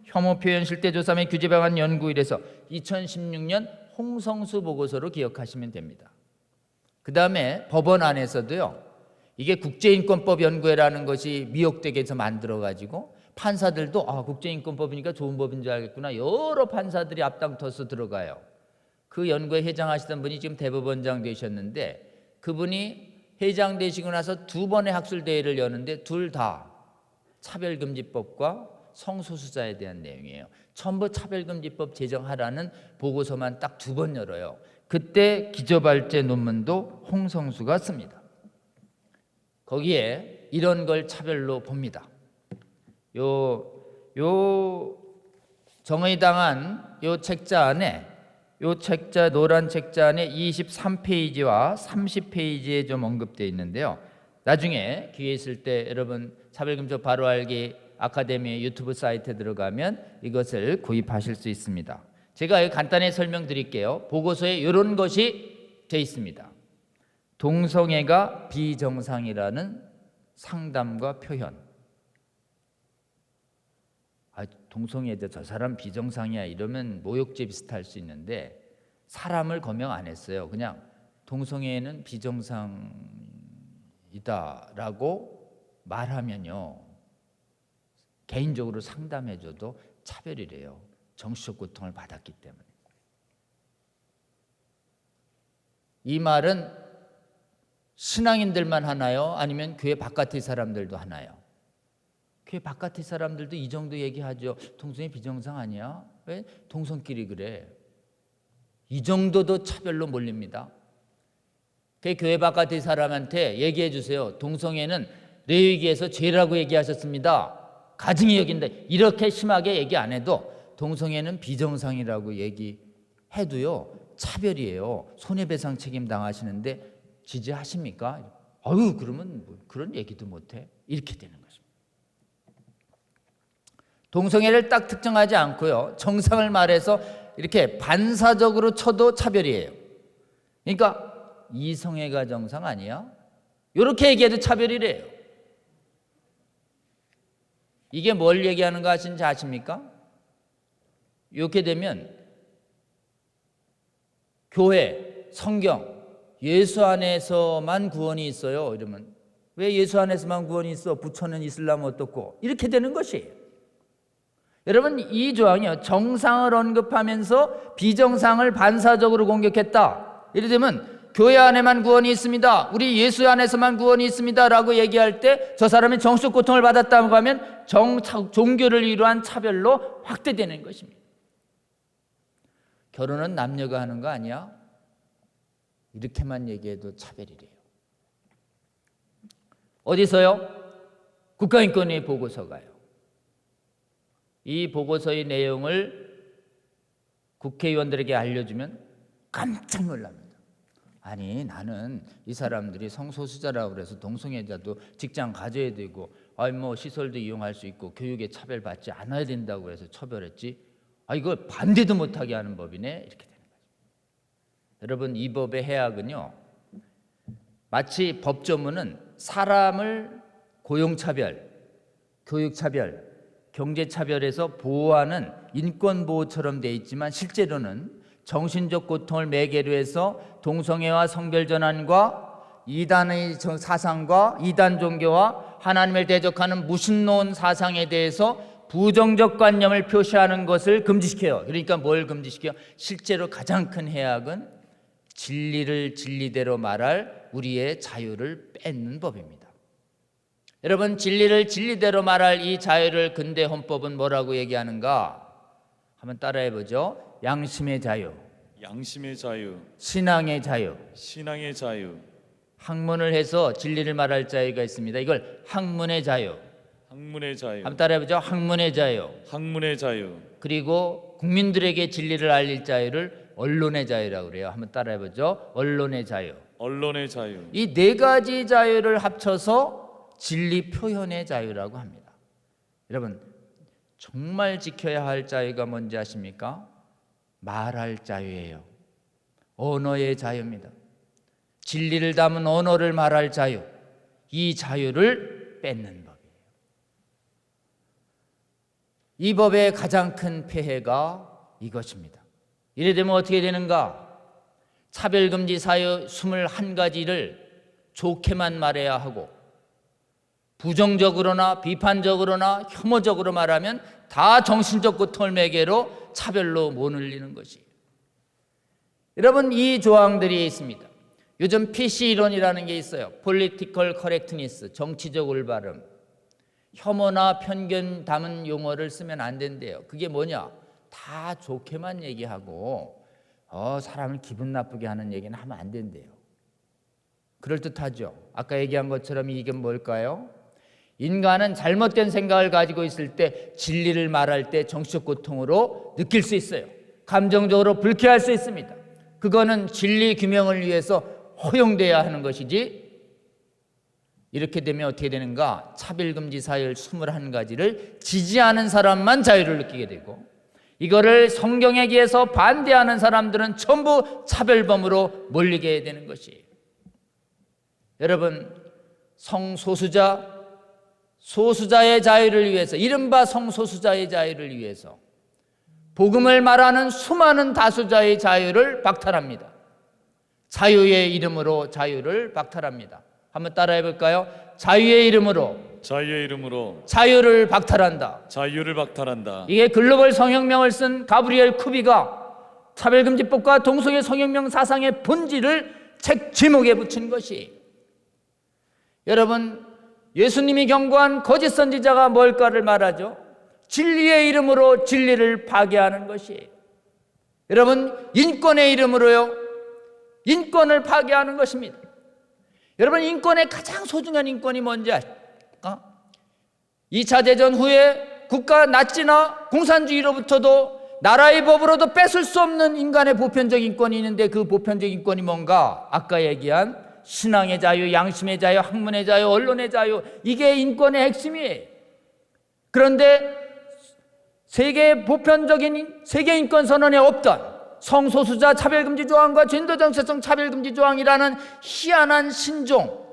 혐오 표현 실태조사 및 규제 방안 연구일에서 2016년 홍성수 보고서로 기억하시면 됩니다. 그 다음에 법원 안에서도요, 이게 국제인권법 연구회라는 것이 미역되게 해서 만들어가지고 판사들도 국제인권법이니까 좋은 법인 줄 알겠구나, 여러 판사들이 앞장서서 들어가요. 그 연구회 회장하시던 분이 지금 대법원장 되셨는데, 그분이 회장 되시고 나서 두 번의 학술대회를 여는데 둘 다 차별금지법과 성소수자에 대한 내용이에요. 전부 차별금지법 제정하라는 보고서만 딱 두 번 열어요. 그때 기저발제 논문도 홍성수가 씁니다. 거기에 이런 걸 차별로 봅니다. 요 정의당한 요 책자 안에, 요 책자, 노란 책자 안에 23페이지와 30페이지에 좀 언급되어 있는데요. 나중에 기회 있을 때 여러분 차별금지법 바로 알기 아카데미 유튜브 사이트에 들어가면 이것을 구입하실 수 있습니다. 제가 간단히 설명드릴게요. 보고서에 이런 것이 되어 있습니다. 동성애가 비정상이라는 상담과 표현. 동성애자 저 사람 비정상이야 이러면 모욕죄 비슷할 수 있는데, 사람을 거명 안 했어요. 그냥 동성애는 비정상이다라고 말하면요, 개인적으로 상담해줘도 차별이래요. 정신적 고통을 받았기 때문에. 이 말은 신앙인들만 하나요? 아니면 교회 바깥의 사람들도 하나요? 교회 바깥의 사람들도 이 정도 얘기하죠. 동성애 비정상 아니야? 왜 동성끼리 그래? 이 정도도 차별로 몰립니다. 그 교회 바깥의 사람한테 얘기해 주세요. 동성애는 레위기에서 죄라고 얘기하셨습니다. 가증히 여긴다. 이렇게 심하게 얘기 안 해도 동성애는 비정상이라고 얘기해도요, 차별이에요. 손해배상 책임 당하시는데 지지하십니까? 그러면 뭐 그런 얘기도 못해. 이렇게 되는 것입니다. 동성애를 딱 특정하지 않고요, 정상을 말해서 이렇게 반사적으로 쳐도 차별이에요. 그러니까 이성애가 정상 아니야? 이렇게 얘기해도 차별이래요. 이게 뭘 얘기하는 거 아십니까? 이렇게 되면 교회, 성경, 예수 안에서만 구원이 있어요. 이러면 왜 예수 안에서만 구원이 있어? 부처는 이슬람 어떻고? 이렇게 되는 것이에요. 여러분, 이 조항이요, 정상을 언급하면서 비정상을 반사적으로 공격했다. 이래 되면 교회 안에만 구원이 있습니다, 우리 예수 안에서만 구원이 있습니다 라고 얘기할 때 저 사람이 정신적 고통을 받았다고 하면 종교를 이루한 차별로 확대되는 것입니다. 결혼은 남녀가 하는 거 아니야? 이렇게만 얘기해도 차별이래요. 어디서요? 국가인권위 보고서가요. 이 보고서의 내용을 국회의원들에게 알려주면 깜짝 놀랍니다. 아니, 나는 이 사람들이 성소수자라고 그래서 동성애자도 직장 가져야 되고, 시설도 이용할 수 있고 교육에 차별받지 않아야 된다고 해서 처벌했지, 이걸 반대도 못하게 하는 법이네, 이렇게 되는 거죠. 여러분, 이 법의 해악은요, 마치 법조문은 사람을 고용차별, 교육차별, 경제차별에서 보호하는 인권보호처럼 돼 있지만 실제로는 정신적 고통을 매개로 해서 동성애와 성별전환과 이단의 사상과 이단 종교와 하나님을 대적하는 무신론 사상에 대해서 부정적 관념을 표시하는 것을 금지시켜요. 그러니까 뭘 금지시켜요? 실제로 가장 큰 해악은 진리를 진리대로 말할 우리의 자유를 뺏는 법입니다. 여러분, 진리를 진리대로 말할 이 자유를 근대 헌법은 뭐라고 얘기하는가? 한번 따라해보죠. 양심의 자유, 양심의 자유, 신앙의 자유. 신앙의 자유, 학문을 해서 진리를 말할 자유가 있습니다. 이걸 학문의 자유. 학문의 자유, 한번 따라해보죠. 학문의 자유. 학문의 자유, 그리고 국민들에게 진리를 알릴 자유를 언론의 자유라고 그래요. 한번 따라해보죠. 언론의 자유. 언론의 자유, 이 네 가지 자유를 합쳐서 진리 표현의 자유라고 합니다. 여러분, 정말 지켜야 할 자유가 뭔지 아십니까? 말할 자유예요. 언어의 자유입니다. 진리를 담은 언어를 말할 자유, 이 자유를 뺏는 법이에요. 이 법의 가장 큰 폐해가 이것입니다. 이래 되면 어떻게 되는가? 차별금지 사유 21가지를 좋게만 말해야 하고 부정적으로나 비판적으로나 혐오적으로 말하면 다 정신적 고통을 매개로 차별로 못 늘리는 것이에요. 여러분, 이 조항들이 있습니다. 요즘 PC 이론이라는 게 있어요. Political Correctness, 정치적 올바름. 혐오나 편견 담은 용어를 쓰면 안 된대요. 그게 뭐냐? 다 좋게만 얘기하고 사람을 기분 나쁘게 하는 얘기는 하면 안 된대요. 그럴듯하죠. 아까 얘기한 것처럼 이게 뭘까요? 인간은 잘못된 생각을 가지고 있을 때 진리를 말할 때 정신적 고통으로 느낄 수 있어요. 감정적으로 불쾌할 수 있습니다. 그거는 진리 규명을 위해서 허용돼야 하는 것이지, 이렇게 되면 어떻게 되는가? 차별금지 사유 21가지를 지지하는 사람만 자유를 느끼게 되고, 이거를 성경에 의해서 반대하는 사람들은 전부 차별범으로 몰리게 되는 것이에요. 여러분, 소수자의 자유를 위해서, 이른바 성소수자의 자유를 위해서 복음을 말하는 수많은 다수자의 자유를 박탈합니다. 자유의 이름으로 자유를 박탈합니다. 한번 따라해 볼까요? 자유의 이름으로 자유를 박탈한다. 자유를 박탈한다. 이게 글로벌 성혁명을 쓴 가브리엘 쿠비가 차별금지법과 동성애 성혁명 사상의 본질을 책 제목에 붙인 것이, 여러분, 예수님이 경고한 거짓 선지자가 뭘까를 말하죠. 진리의 이름으로 진리를 파괴하는 것이에요. 여러분, 인권의 이름으로요, 인권을 파괴하는 것입니다. 여러분, 인권의 가장 소중한 인권이 뭔지 아십니까? 2차 대전 후에 국가 나치나 공산주의로부터도 나라의 법으로도 뺏을 수 없는 인간의 보편적 인권이 있는데, 그 보편적 인권이 뭔가? 아까 얘기한 신앙의 자유, 양심의 자유, 학문의 자유, 언론의 자유, 이게 인권의 핵심이에요. 그런데 세계 보편적인 세계 인권 선언에 없던 성소수자 차별금지 조항과 젠더 정체성 차별금지 조항이라는 희한한 신종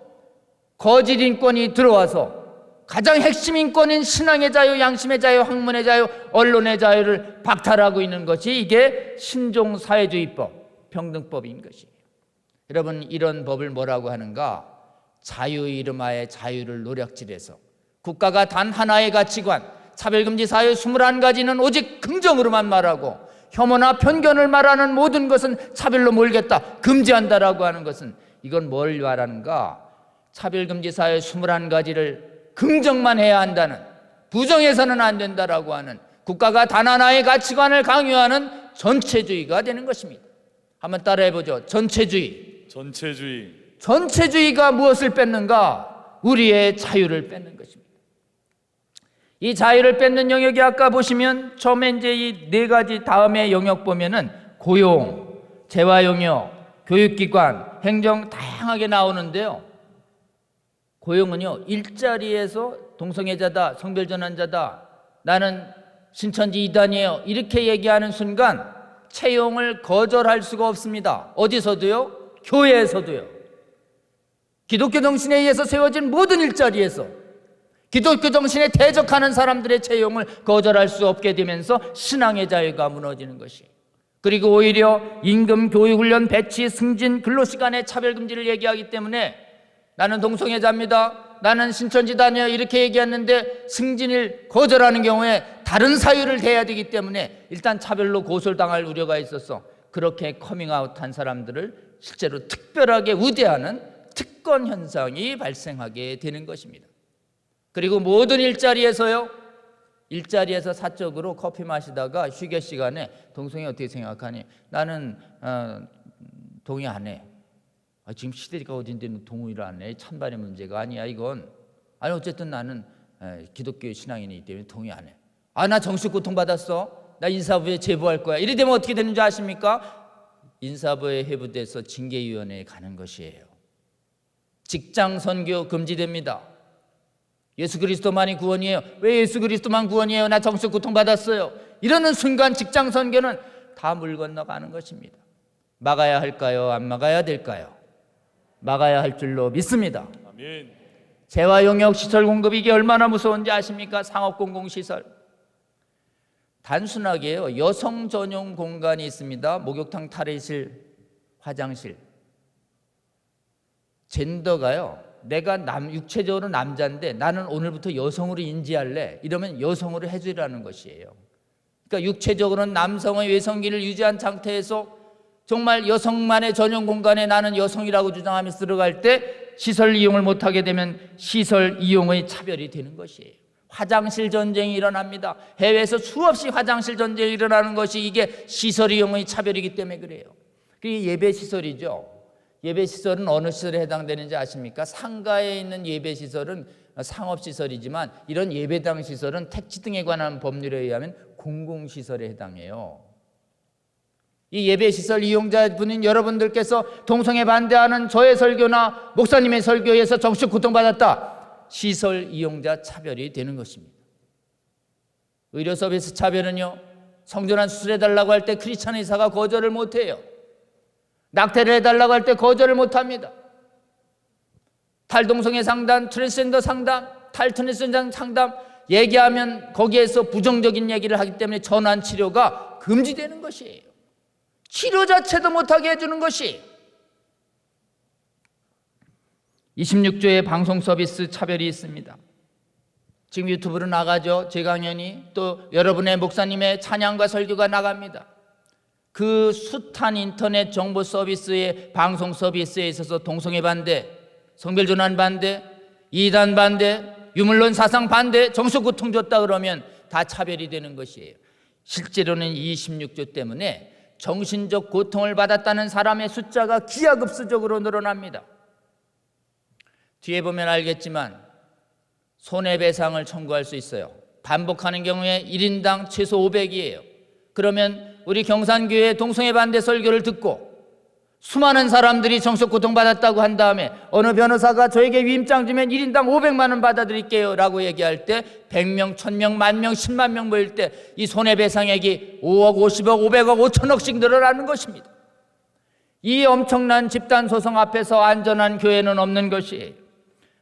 거짓 인권이 들어와서 가장 핵심 인권인 신앙의 자유, 양심의 자유, 학문의 자유, 언론의 자유를 박탈하고 있는 것이 이게 신종 사회주의법, 평등법인 것이에요. 여러분, 이런 법을 뭐라고 하는가? 자유 이름하에 자유를 노력질해서 국가가 단 하나의 가치관, 차별금지 사유 21가지는 오직 긍정으로만 말하고 혐오나 편견을 말하는 모든 것은 차별로 몰겠다, 금지한다라고 하는 것은, 이건 뭘 말하는가? 차별금지 사유 21가지를 긍정만 해야 한다는, 부정해서는 안 된다라고 하는, 국가가 단 하나의 가치관을 강요하는 전체주의가 되는 것입니다. 한번 따라해 보죠. 전체주의가 무엇을 뺏는가? 우리의 자유를 뺏는 것입니다. 이 자유를 뺏는 영역이 아까 보시면 처음에 이제 이 4가지 다음에 영역 보면은 고용, 재화 영역, 교육기관, 행정 다양하게 나오는데요. 고용은요, 일자리에서 동성애자다, 성별전환자다, 나는 신천지 이단이에요, 이렇게 얘기하는 순간 채용을 거절할 수가 없습니다. 어디서도요? 교회에서도요. 기독교 정신에 의해서 세워진 모든 일자리에서 기독교 정신에 대적하는 사람들의 채용을 거절할 수 없게 되면서 신앙의 자유가 무너지는 것이에요. 그리고 오히려 임금, 교육훈련, 배치, 승진, 근로시간의 차별금지를 얘기하기 때문에 나는 동성애자입니다, 나는 신천지다녀 이렇게 얘기했는데 승진을 거절하는 경우에 다른 사유를 대야 되기 때문에 일단 차별로 고소당할 우려가 있어서 그렇게 커밍아웃한 사람들을 실제로 특별하게 우대하는 특권 현상이 발생하게 되는 것입니다. 그리고 모든 일자리에서 사적으로 커피 마시다가 휴게 시간에 동성애 어떻게 생각하니? 나는 동의 안 해. 지금 시대가 어딘데 동의를 안 해? 찬반의 문제가 아니야 이건. 아니 어쨌든 나는 기독교 신앙인이기 때문에 동의 안 해. 나 정신 고통받았어, 나 인사부에 제보할 거야. 이래 되면 어떻게 되는 줄 아십니까? 인사부에 회부돼서 징계위원회에 가는 것이에요. 직장 선교 금지됩니다. 예수 그리스도만이 구원이에요. 왜 예수 그리스도만 구원이에요? 나 정신 고통받았어요. 이러는 순간 직장 선교는 다 물 건너가는 것입니다. 막아야 할까요? 안 막아야 될까요? 막아야 할 줄로 믿습니다. 아멘. 재활용역 시설 공급, 이게 얼마나 무서운지 아십니까? 상업공공시설. 단순하게요, 여성 전용 공간이 있습니다. 목욕탕, 탈의실, 화장실. 젠더가요, 내가 육체적으로 남자인데 나는 오늘부터 여성으로 인지할래, 이러면 여성으로 해주라는 것이에요. 그러니까 육체적으로는 남성의 외성기를 유지한 상태에서 정말 여성만의 전용 공간에 나는 여성이라고 주장하면서 들어갈 때 시설 이용을 못하게 되면 시설 이용의 차별이 되는 것이에요. 화장실 전쟁이 일어납니다. 해외에서 수없이 화장실 전쟁이 일어나는 것이 이게 시설 이용의 차별이기 때문에 그래요. 그게 예배시설이죠. 예배시설은 어느 시설에 해당되는지 아십니까? 상가에 있는 예배시설은 상업시설이지만 이런 예배당 시설은 택지 등에 관한 법률에 의하면 공공시설에 해당해요. 이 예배시설 이용자분인 여러분들께서 동성애 반대하는 저의 설교나 목사님의 설교에서 정신적 고통받았다, 시설 이용자 차별이 되는 것입니다. 의료 서비스 차별은요, 성전환 수술해달라고 할 때 크리스찬 의사가 거절을 못해요. 낙태를 해달라고 할 때 거절을 못합니다. 탈동성애 상담, 트랜스젠더 상담, 탈트랜스젠더 상담 얘기하면 거기에서 부정적인 얘기를 하기 때문에 전환 치료가 금지되는 것이에요. 치료 자체도 못하게 해주는 것이 26조의 방송 서비스 차별이 있습니다. 지금 유튜브로 나가죠. 제 강연이, 또 여러분의 목사님의 찬양과 설교가 나갑니다. 그 숱한 인터넷 정보 서비스의 방송 서비스에 있어서 동성애 반대, 성별 전환 반대, 이단 반대, 유물론 사상 반대, 정신적 고통 줬다 그러면 다 차별이 되는 것이에요. 실제로는 26조 때문에 정신적 고통을 받았다는 사람의 숫자가 기하급수적으로 늘어납니다. 뒤에 보면 알겠지만 손해배상을 청구할 수 있어요. 반복하는 경우에 1인당 최소 500이에요. 그러면 우리 경산교회 동성애 반대 설교를 듣고 수많은 사람들이 정신적 고통받았다고 한 다음에 어느 변호사가 저에게 위임장 주면 1인당 500만 원 받아드릴게요 라고 얘기할 때 100명, 1000명, 10,000명, 10만 명 모일 때 이 손해배상액이 5억, 50억, 500억, 5천억씩 늘어나는 것입니다. 이 엄청난 집단소송 앞에서 안전한 교회는 없는 것이에요.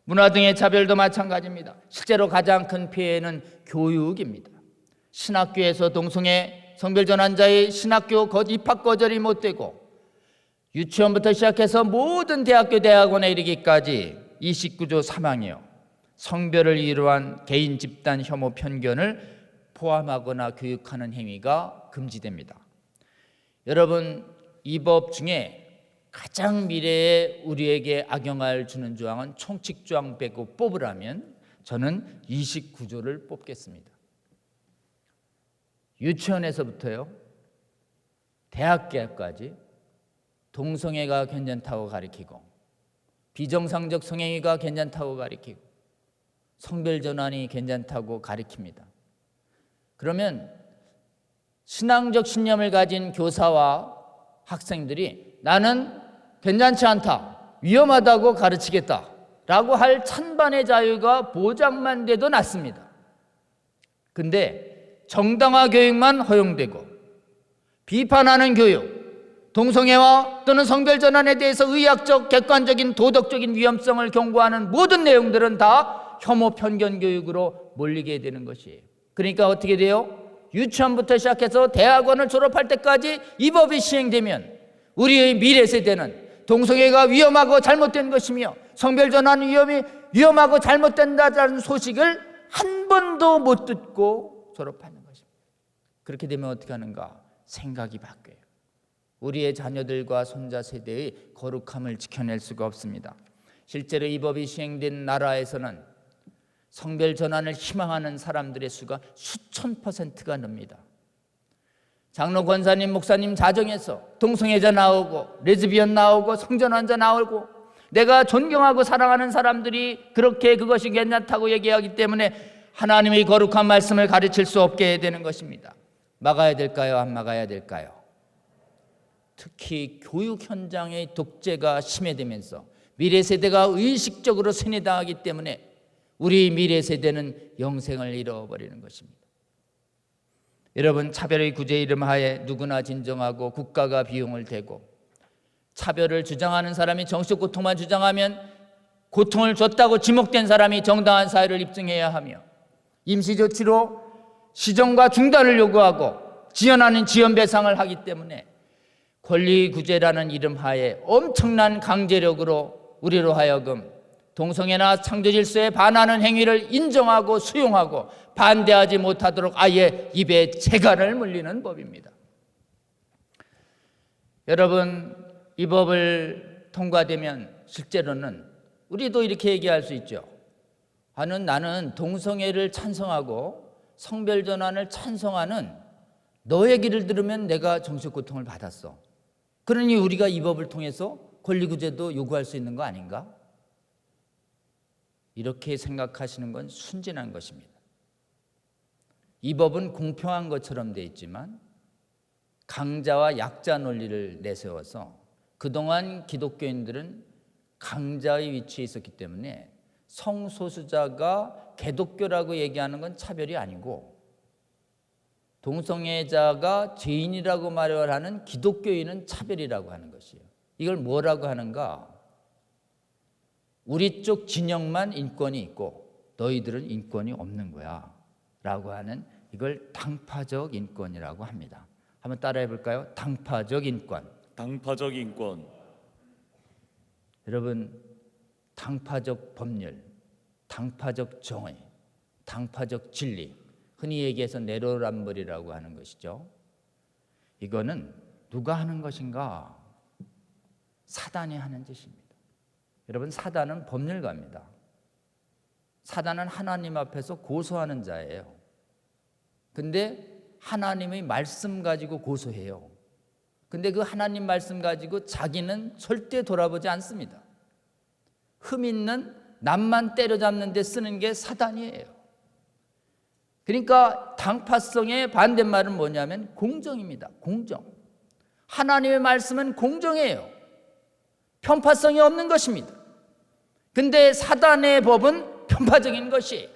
문화 등의 차별도 마찬가지입니다. 실제로 가장 큰 피해는 교육입니다. 신학교에서 동성애 성별 전환자의 신학교 입학 거절이 못 되고 유치원부터 시작해서 모든 대학교 대학원에 이르기까지 29조 3항이요. 성별을 이유로 한 개인 집단 혐오 편견을 포함하거나 교육하는 행위가 금지됩니다. 여러분, 이 법 중에 가장 미래에 우리에게 악영향을 주는 조항은 총칙조항 빼고 뽑으라면 저는 29조를 뽑겠습니다. 유치원에서부터요, 대학교까지 동성애가 괜찮다고 가르치고 비정상적 성행위가 괜찮다고 가르치고 성별 전환이 괜찮다고 가르칩니다. 그러면 신앙적 신념을 가진 교사와 학생들이 나는 괜찮지 않다, 위험하다고 가르치겠다 라고 할 찬반의 자유가 보장만 돼도 낫습니다. 근데 정당화 교육만 허용되고 비판하는 교육, 동성애와 또는 성별 전환에 대해서 의학적, 객관적인, 도덕적인 위험성을 경고하는 모든 내용들은 다 혐오 편견 교육으로 몰리게 되는 것이에요. 그러니까 어떻게 돼요? 유치원부터 시작해서 대학원을 졸업할 때까지 이 법이 시행되면 우리의 미래 세대는 동성애가 위험하고 잘못된 것이며 성별 전환 위험하고 잘못된다는 소식을 한 번도 못 듣고 졸업하는 것입니다. 그렇게 되면 어떻게 하는가? 생각이 바뀌어요. 우리의 자녀들과 손자 세대의 거룩함을 지켜낼 수가 없습니다. 실제로 이 법이 시행된 나라에서는 성별 전환을 희망하는 사람들의 수가 수천 %가 늡니다. 장로 권사님, 목사님 자정에서 동성애자 나오고 레즈비언 나오고 성전환자 나오고 내가 존경하고 사랑하는 사람들이 그렇게 그것이 괜찮다고 얘기하기 때문에 하나님의 거룩한 말씀을 가르칠 수 없게 되는 것입니다. 막아야 될까요? 안 막아야 될까요? 특히 교육 현장의 독재가 심해지면서 미래 세대가 의식적으로 세뇌당하기 때문에 우리 미래 세대는 영생을 잃어버리는 것입니다. 여러분, 차별의 구제 이름 하에 누구나 진정하고 국가가 비용을 대고 차별을 주장하는 사람이 정신적 고통만 주장하면 고통을 줬다고 지목된 사람이 정당한 사회를 입증해야 하며 임시조치로 시정과 중단을 요구하고 지연하는 지연배상을 하기 때문에 권리구제라는 이름 하에 엄청난 강제력으로 우리로 하여금 동성애나 창조질서에 반하는 행위를 인정하고 수용하고 반대하지 못하도록 아예 입에 재갈을 물리는 법입니다. 여러분, 이 법을 통과되면 실제로는 우리도 이렇게 얘기할 수 있죠. 나는 동성애를 찬성하고 성별전환을 찬성하는 너 얘기를 들으면 내가 정신적 고통을 받았어. 그러니 우리가 이 법을 통해서 권리구제도 요구할 수 있는 거 아닌가? 이렇게 생각하시는 건 순진한 것입니다. 이 법은 공평한 것처럼 되어 있지만 강자와 약자 논리를 내세워서 그동안 기독교인들은 강자의 위치에 있었기 때문에 성소수자가 개독교라고 얘기하는 건 차별이 아니고 동성애자가 죄인이라고 말을 하는 기독교인은 차별이라고 하는 것이에요. 이걸 뭐라고 하는가? 우리 쪽 진영만 인권이 있고 너희들은 인권이 없는 거야 라고 하는, 이걸 당파적 인권이라고 합니다. 한번 따라해 볼까요? 당파적 인권. 당파적 인권. 여러분, 당파적 법률, 당파적 정의, 당파적 진리, 흔히 얘기해서 내로남불이라고 하는 것이죠. 이거는 누가 하는 것인가? 사단이 하는 짓입니다. 여러분, 사단은 법률가입니다. 사단은 하나님 앞에서 고소하는 자예요. 근데 하나님의 말씀 가지고 고소해요. 근데 그 하나님 말씀 가지고 자기는 절대 돌아보지 않습니다. 흠 있는 남만 때려잡는 데 쓰는 게 사단이에요. 그러니까 당파성의 반대말은 뭐냐면 공정입니다. 공정. 하나님의 말씀은 공정해요. 편파성이 없는 것입니다. 근데 사단의 법은 편파적인 것이에요.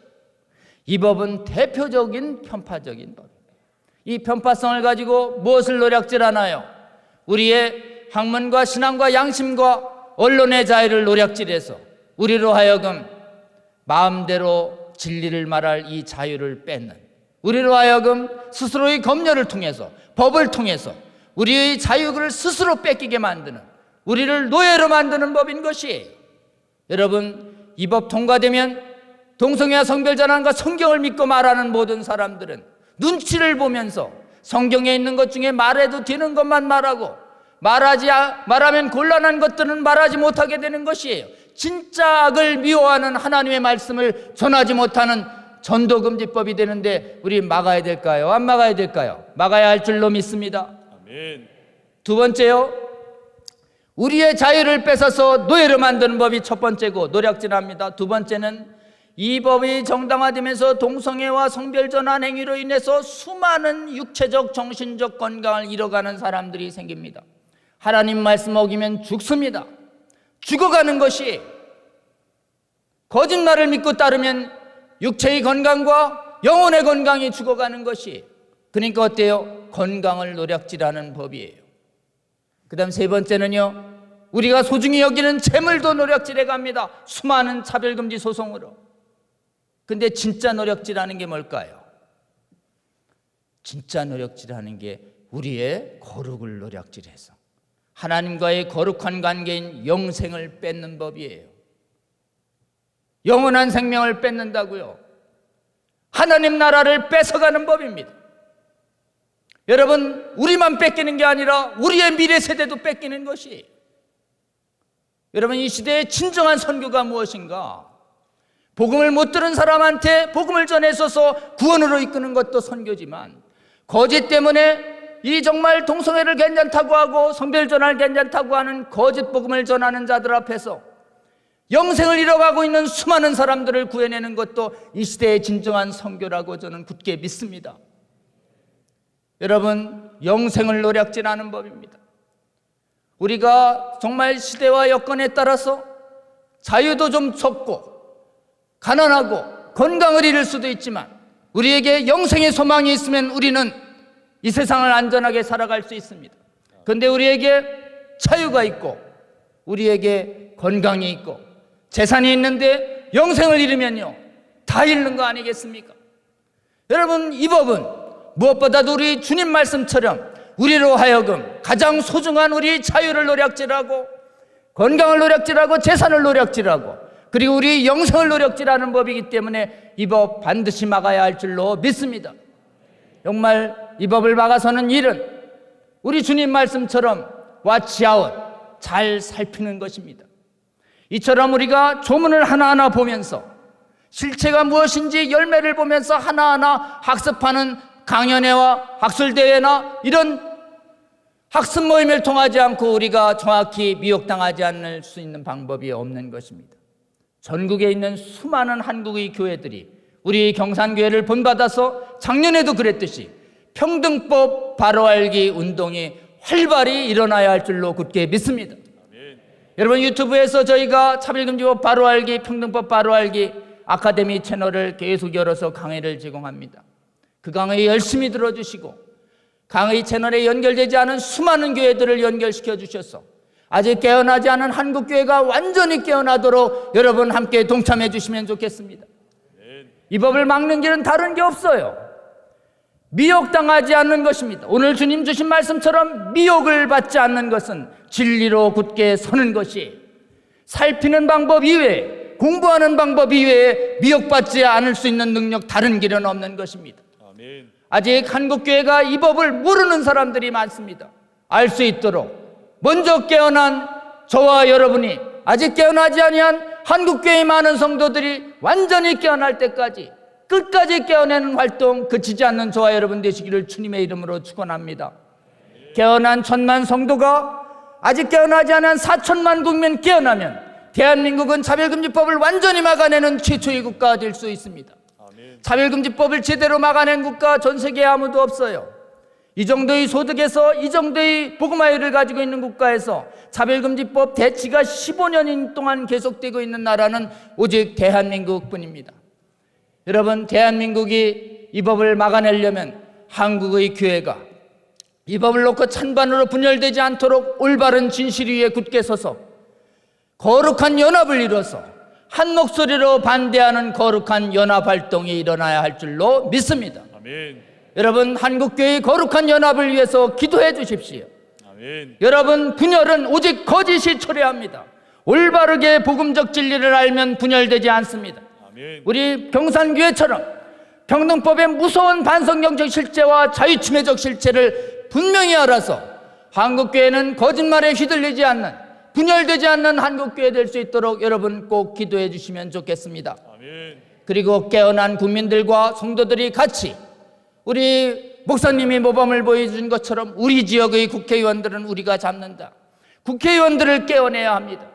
이 법은 대표적인 편파적인 법입니다. 이 편파성을 가지고 무엇을 노략질하나요? 우리의 학문과 신앙과 양심과 언론의 자유를 노략질해서 우리로 하여금 마음대로 진리를 말할 이 자유를 뺏는, 우리로 하여금 스스로의 검열을 통해서, 법을 통해서 우리의 자유를 스스로 뺏기게 만드는, 우리를 노예로 만드는 법인 것이에요. 여러분, 이 법 통과되면 동성애와 성별전환과 성경을 믿고 말하는 모든 사람들은 눈치를 보면서 성경에 있는 것 중에 말해도 되는 것만 말하고 말하면 곤란한 것들은 말하지 못하게 되는 것이에요. 진짜 악을 미워하는 하나님의 말씀을 전하지 못하는 전도금지법이 되는데 우리 막아야 될까요? 안 막아야 될까요? 막아야 할 줄로 믿습니다. 아멘. 두 번째요, 우리의 자유를 뺏어서 노예로 만드는 법이 첫 번째고 노략질합니다. 두 번째는 이 법이 정당화되면서 동성애와 성별전환 행위로 인해서 수많은 육체적, 정신적 건강을 잃어가는 사람들이 생깁니다. 하나님 말씀 어기면 죽습니다. 죽어가는 것이, 거짓말을 믿고 따르면 육체의 건강과 영혼의 건강이 죽어가는 것이, 그러니까 어때요? 건강을 노략질하는 법이에요. 그 다음 세 번째는요, 우리가 소중히 여기는 재물도 노략질해 갑니다. 수많은 차별금지 소송으로. 근데 진짜 노략질하는 게 뭘까요? 진짜 노략질하는 게 우리의 거룩을 노략질해서 하나님과의 거룩한 관계인 영생을 뺏는 법이에요. 영원한 생명을 뺏는다고요. 하나님 나라를 뺏어가는 법입니다. 여러분, 우리만 뺏기는 게 아니라 우리의 미래 세대도 뺏기는 것이에요. 여러분, 이 시대의 진정한 선교가 무엇인가? 복음을 못 들은 사람한테 복음을 전해서서 구원으로 이끄는 것도 선교지만, 거짓 때문에 이 정말 동성애를 괜찮다고 하고 성별전환을 괜찮다고 하는 거짓 복음을 전하는 자들 앞에서 영생을 잃어가고 있는 수많은 사람들을 구해내는 것도 이 시대의 진정한 선교라고 저는 굳게 믿습니다. 여러분, 영생을 노략질하는 법입니다. 우리가 정말 시대와 여건에 따라서 자유도 좀 적고 가난하고 건강을 잃을 수도 있지만 우리에게 영생의 소망이 있으면 우리는 이 세상을 안전하게 살아갈 수 있습니다. 그런데 우리에게 자유가 있고 우리에게 건강이 있고 재산이 있는데 영생을 잃으면요, 다 잃는 거 아니겠습니까? 여러분, 이 법은 무엇보다도 우리 주님 말씀처럼 우리로 하여금 가장 소중한 우리 자유를 노략질하고 건강을 노략질하고 재산을 노략질하고 그리고 우리 영생을 노략질하는 법이기 때문에 이 법 반드시 막아야 할 줄로 믿습니다. 정말 이 법을 막아서는 일은 우리 주님 말씀처럼 watch out, 잘 살피는 것입니다. 이처럼 우리가 조문을 하나하나 보면서 실체가 무엇인지 열매를 보면서 하나하나 학습하는 강연회와 학술대회나 이런 학습 모임을 통하지 않고 우리가 정확히 미혹당하지 않을 수 있는 방법이 없는 것입니다. 전국에 있는 수많은 한국의 교회들이 우리 경산교회를 본받아서 작년에도 그랬듯이 평등법 바로 알기 운동이 활발히 일어나야 할 줄로 굳게 믿습니다. 아멘. 여러분, 유튜브에서 저희가 차별금지법 바로 알기, 평등법 바로 알기 아카데미 채널을 계속 열어서 강의를 제공합니다. 그 강의 열심히 들어주시고 강의 채널에 연결되지 않은 수많은 교회들을 연결시켜 주셔서 아직 깨어나지 않은 한국교회가 완전히 깨어나도록 여러분 함께 동참해 주시면 좋겠습니다. 이 법을 막는 길은 다른 게 없어요. 미혹당하지 않는 것입니다. 오늘 주님 주신 말씀처럼 미혹을 받지 않는 것은 진리로 굳게 서는 것이, 살피는 방법 이외에, 공부하는 방법 이외에 미혹받지 않을 수 있는 능력 다른 길은 없는 것입니다. 아멘. 아직 한국교회가 이 법을 모르는 사람들이 많습니다. 알 수 있도록 먼저 깨어난 저와 여러분이 아직 깨어나지 아니한 한국교회의 많은 성도들이 완전히 깨어날 때까지 끝까지 깨어내는 활동 그치지 않는 저와 여러분 되시기를 주님의 이름으로 축원합니다. 깨어난 1000만 성도가 아직 깨어나지 않은 4천만 국민 깨어나면 대한민국은 차별금지법을 완전히 막아내는 최초의 국가가 될 수 있습니다. 아멘. 차별금지법을 제대로 막아낸 국가 전 세계에 아무도 없어요. 이 정도의 소득에서 이 정도의 복음화율을 가지고 있는 국가에서 차별금지법 대치가 15년 동안 계속되고 있는 나라는 오직 대한민국뿐입니다. 여러분, 대한민국이 이 법을 막아내려면 한국의 교회가 이 법을 놓고 찬반으로 분열되지 않도록 올바른 진실 위에 굳게 서서 거룩한 연합을 이뤄서 한 목소리로 반대하는 거룩한 연합활동이 일어나야 할 줄로 믿습니다. 아멘. 여러분, 한국교회의 거룩한 연합을 위해서 기도해 주십시오. 아멘. 여러분, 분열은 오직 거짓이 초래합니다. 올바르게 복음적 진리를 알면 분열되지 않습니다. 아멘. 우리 경산교회처럼 평등법의 무서운 반성경적 실체와 자유침해적 실체를 분명히 알아서 한국교회는 거짓말에 휘둘리지 않는, 분열되지 않는 한국교회 될 수 있도록 여러분 꼭 기도해 주시면 좋겠습니다. 아멘. 그리고 깨어난 국민들과 성도들이 같이 우리 목사님이 모범을 보여준 것처럼 우리 지역의 국회의원들은 우리가 잡는다. 국회의원들을 깨어내야 합니다.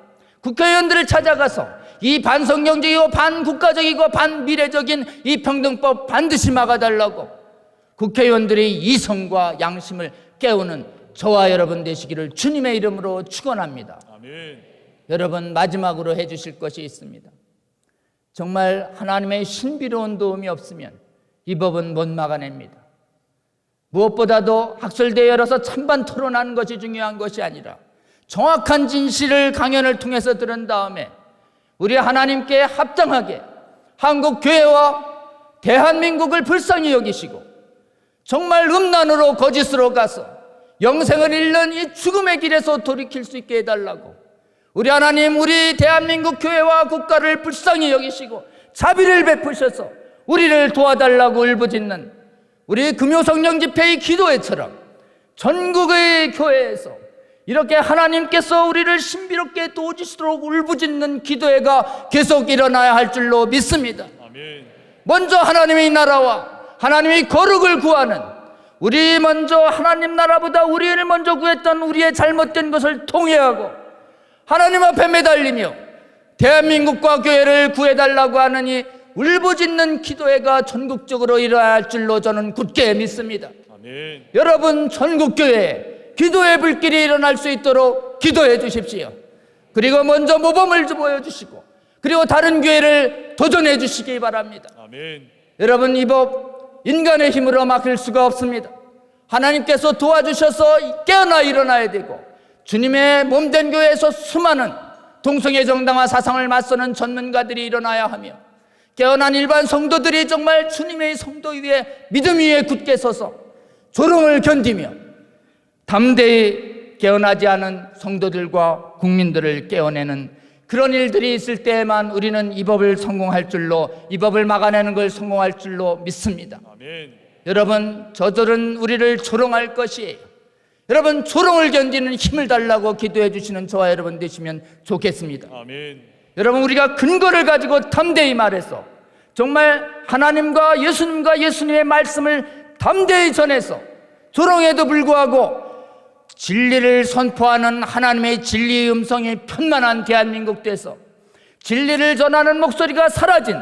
국회의원들을 찾아가서 이 반성경적이고 반국가적이고 반미래적인 이 평등법 반드시 막아달라고 국회의원들의 이성과 양심을 깨우는 저와 여러분 되시기를 주님의 이름으로 축원합니다. 아멘. 여러분, 마지막으로 해주실 것이 있습니다. 정말 하나님의 신비로운 도움이 없으면 이 법은 못 막아냅니다. 무엇보다도 학술대회 열어서 찬반 토론하는 것이 중요한 것이 아니라 정확한 진실을 강연을 통해서 들은 다음에 우리 하나님께 합당하게 한국 교회와 대한민국을 불쌍히 여기시고 정말 음란으로 거짓으로 가서 영생을 잃는 이 죽음의 길에서 돌이킬 수 있게 해달라고 우리 하나님, 우리 대한민국 교회와 국가를 불쌍히 여기시고 자비를 베푸셔서 우리를 도와달라고 울부짖는 우리 금요성령 집회의 기도회처럼 전국의 교회에서 이렇게 하나님께서 우리를 신비롭게 도우시도록 울부짖는 기도회가 계속 일어나야 할 줄로 믿습니다. 아멘. 먼저 하나님의 나라와 하나님의 거룩을 구하는, 우리 먼저 하나님 나라보다 우리를 먼저 구했던 우리의 잘못된 것을 통회하고 하나님 앞에 매달리며 대한민국과 교회를 구해달라고 하느니 울부짖는 기도회가 전국적으로 일어나야 할 줄로 저는 굳게 믿습니다. 아멘. 여러분, 전국교회에 기도의 불길이 일어날 수 있도록 기도해 주십시오. 그리고 먼저 모범을 보여주시고 그리고 다른 교회를 도전해 주시기 바랍니다. 아멘. 여러분, 이 법 인간의 힘으로 막을 수가 없습니다. 하나님께서 도와주셔서 깨어나 일어나야 되고, 주님의 몸된 교회에서 수많은 동성애 정당화 사상을 맞서는 전문가들이 일어나야 하며, 깨어난 일반 성도들이 정말 주님의 성도 위에 믿음 위에 굳게 서서 조롱을 견디며 담대히 깨어나지 않은 성도들과 국민들을 깨어내는 그런 일들이 있을 때에만 우리는 이 법을 성공할 줄로, 이 법을 막아내는 걸 성공할 줄로 믿습니다. 아멘. 여러분, 저들은 우리를 조롱할 것이에요. 여러분, 조롱을 견디는 힘을 달라고 기도해 주시는 저와 여러분 되시면 좋겠습니다. 아멘. 여러분, 우리가 근거를 가지고 담대히 말해서 정말 하나님과 예수님의 말씀을 담대히 전해서 조롱에도 불구하고 진리를 선포하는 하나님의 진리의 음성이 편만한 대한민국 돼서 진리를 전하는 목소리가 사라진,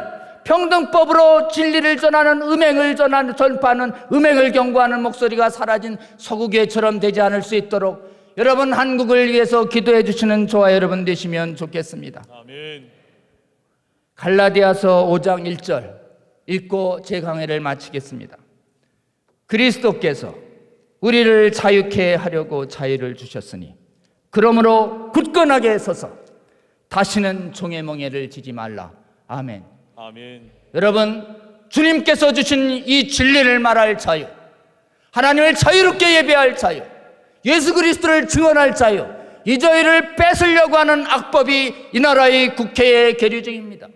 평등법으로 진리를 전하는 전파하는 음행을 경고하는 목소리가 사라진 서구교회처럼 되지 않을 수 있도록 여러분, 한국을 위해서 기도해 주시는 저와 여러분 되시면 좋겠습니다. 아멘. 갈라디아서 5장 1절 읽고 제 강의를 마치겠습니다. 그리스도께서 우리를 자유케 하려고 자유를 주셨으니 그러므로 굳건하게 서서 다시는 종의 멍에를 지지 말라. 아멘. 아멘. 여러분, 주님께서 주신 이 진리를 말할 자유, 하나님을 자유롭게 예배할 자유, 예수 그리스도를 증언할 자유, 이 자유를 뺏으려고 하는 악법이 이 나라의 국회에 계류 중입니다.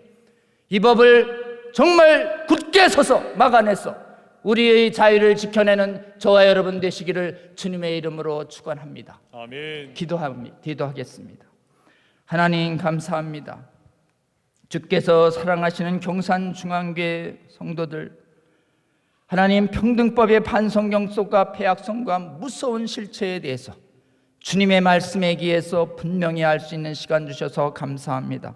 이 법을 정말 굳게 서서 막아내서 우리의 자유를 지켜내는 저와 여러분 되시기를 주님의 이름으로 축원합니다. 아멘. 기도하겠습니다. 하나님, 감사합니다. 주께서 사랑하시는 경산중앙교회 성도들, 하나님, 평등법의 반성경속과 폐악성과 무서운 실체에 대해서 주님의 말씀에 의해서 분명히 알 수 있는 시간 주셔서 감사합니다.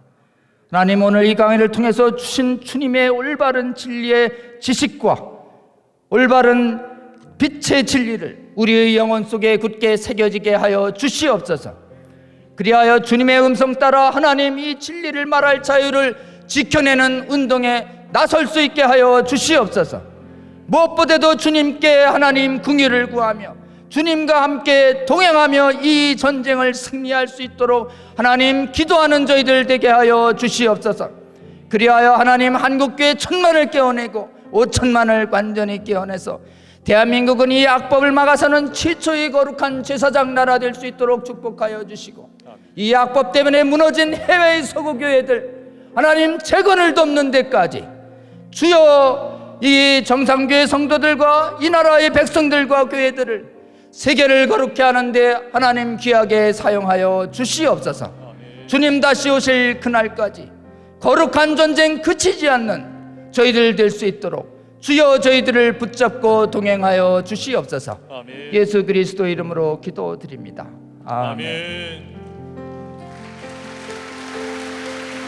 하나님, 오늘 이 강의를 통해서 주신 주님의 올바른 진리의 지식과 올바른 빛의 진리를 우리의 영혼 속에 굳게 새겨지게 하여 주시옵소서. 그리하여 주님의 음성 따라 하나님, 이 진리를 말할 자유를 지켜내는 운동에 나설 수 있게 하여 주시옵소서. 무엇보다도 주님께 하나님 긍휼을 구하며 주님과 함께 동행하며 이 전쟁을 승리할 수 있도록 하나님, 기도하는 저희들 되게 하여 주시옵소서. 그리하여 하나님, 한국교회 1,000만을 깨어내고 5천만을 완전히 깨어내서 대한민국은 이 악법을 막아서는 최초의 거룩한 제사장 나라 될 수 있도록 축복하여 주시고, 이 악법 때문에 무너진 해외의 서구교회들 하나님, 재건을 돕는 데까지 주여 이 정상교회 성도들과 이 나라의 백성들과 교회들을 세계를 거룩케 하는데 하나님, 귀하게 사용하여 주시옵소서. 주님 다시 오실 그날까지 거룩한 전쟁 그치지 않는 저희들 될 수 있도록 주여 저희들을 붙잡고 동행하여 주시옵소서. 아멘. 예수 그리스도 이름으로 기도드립니다. 아멘. 아멘.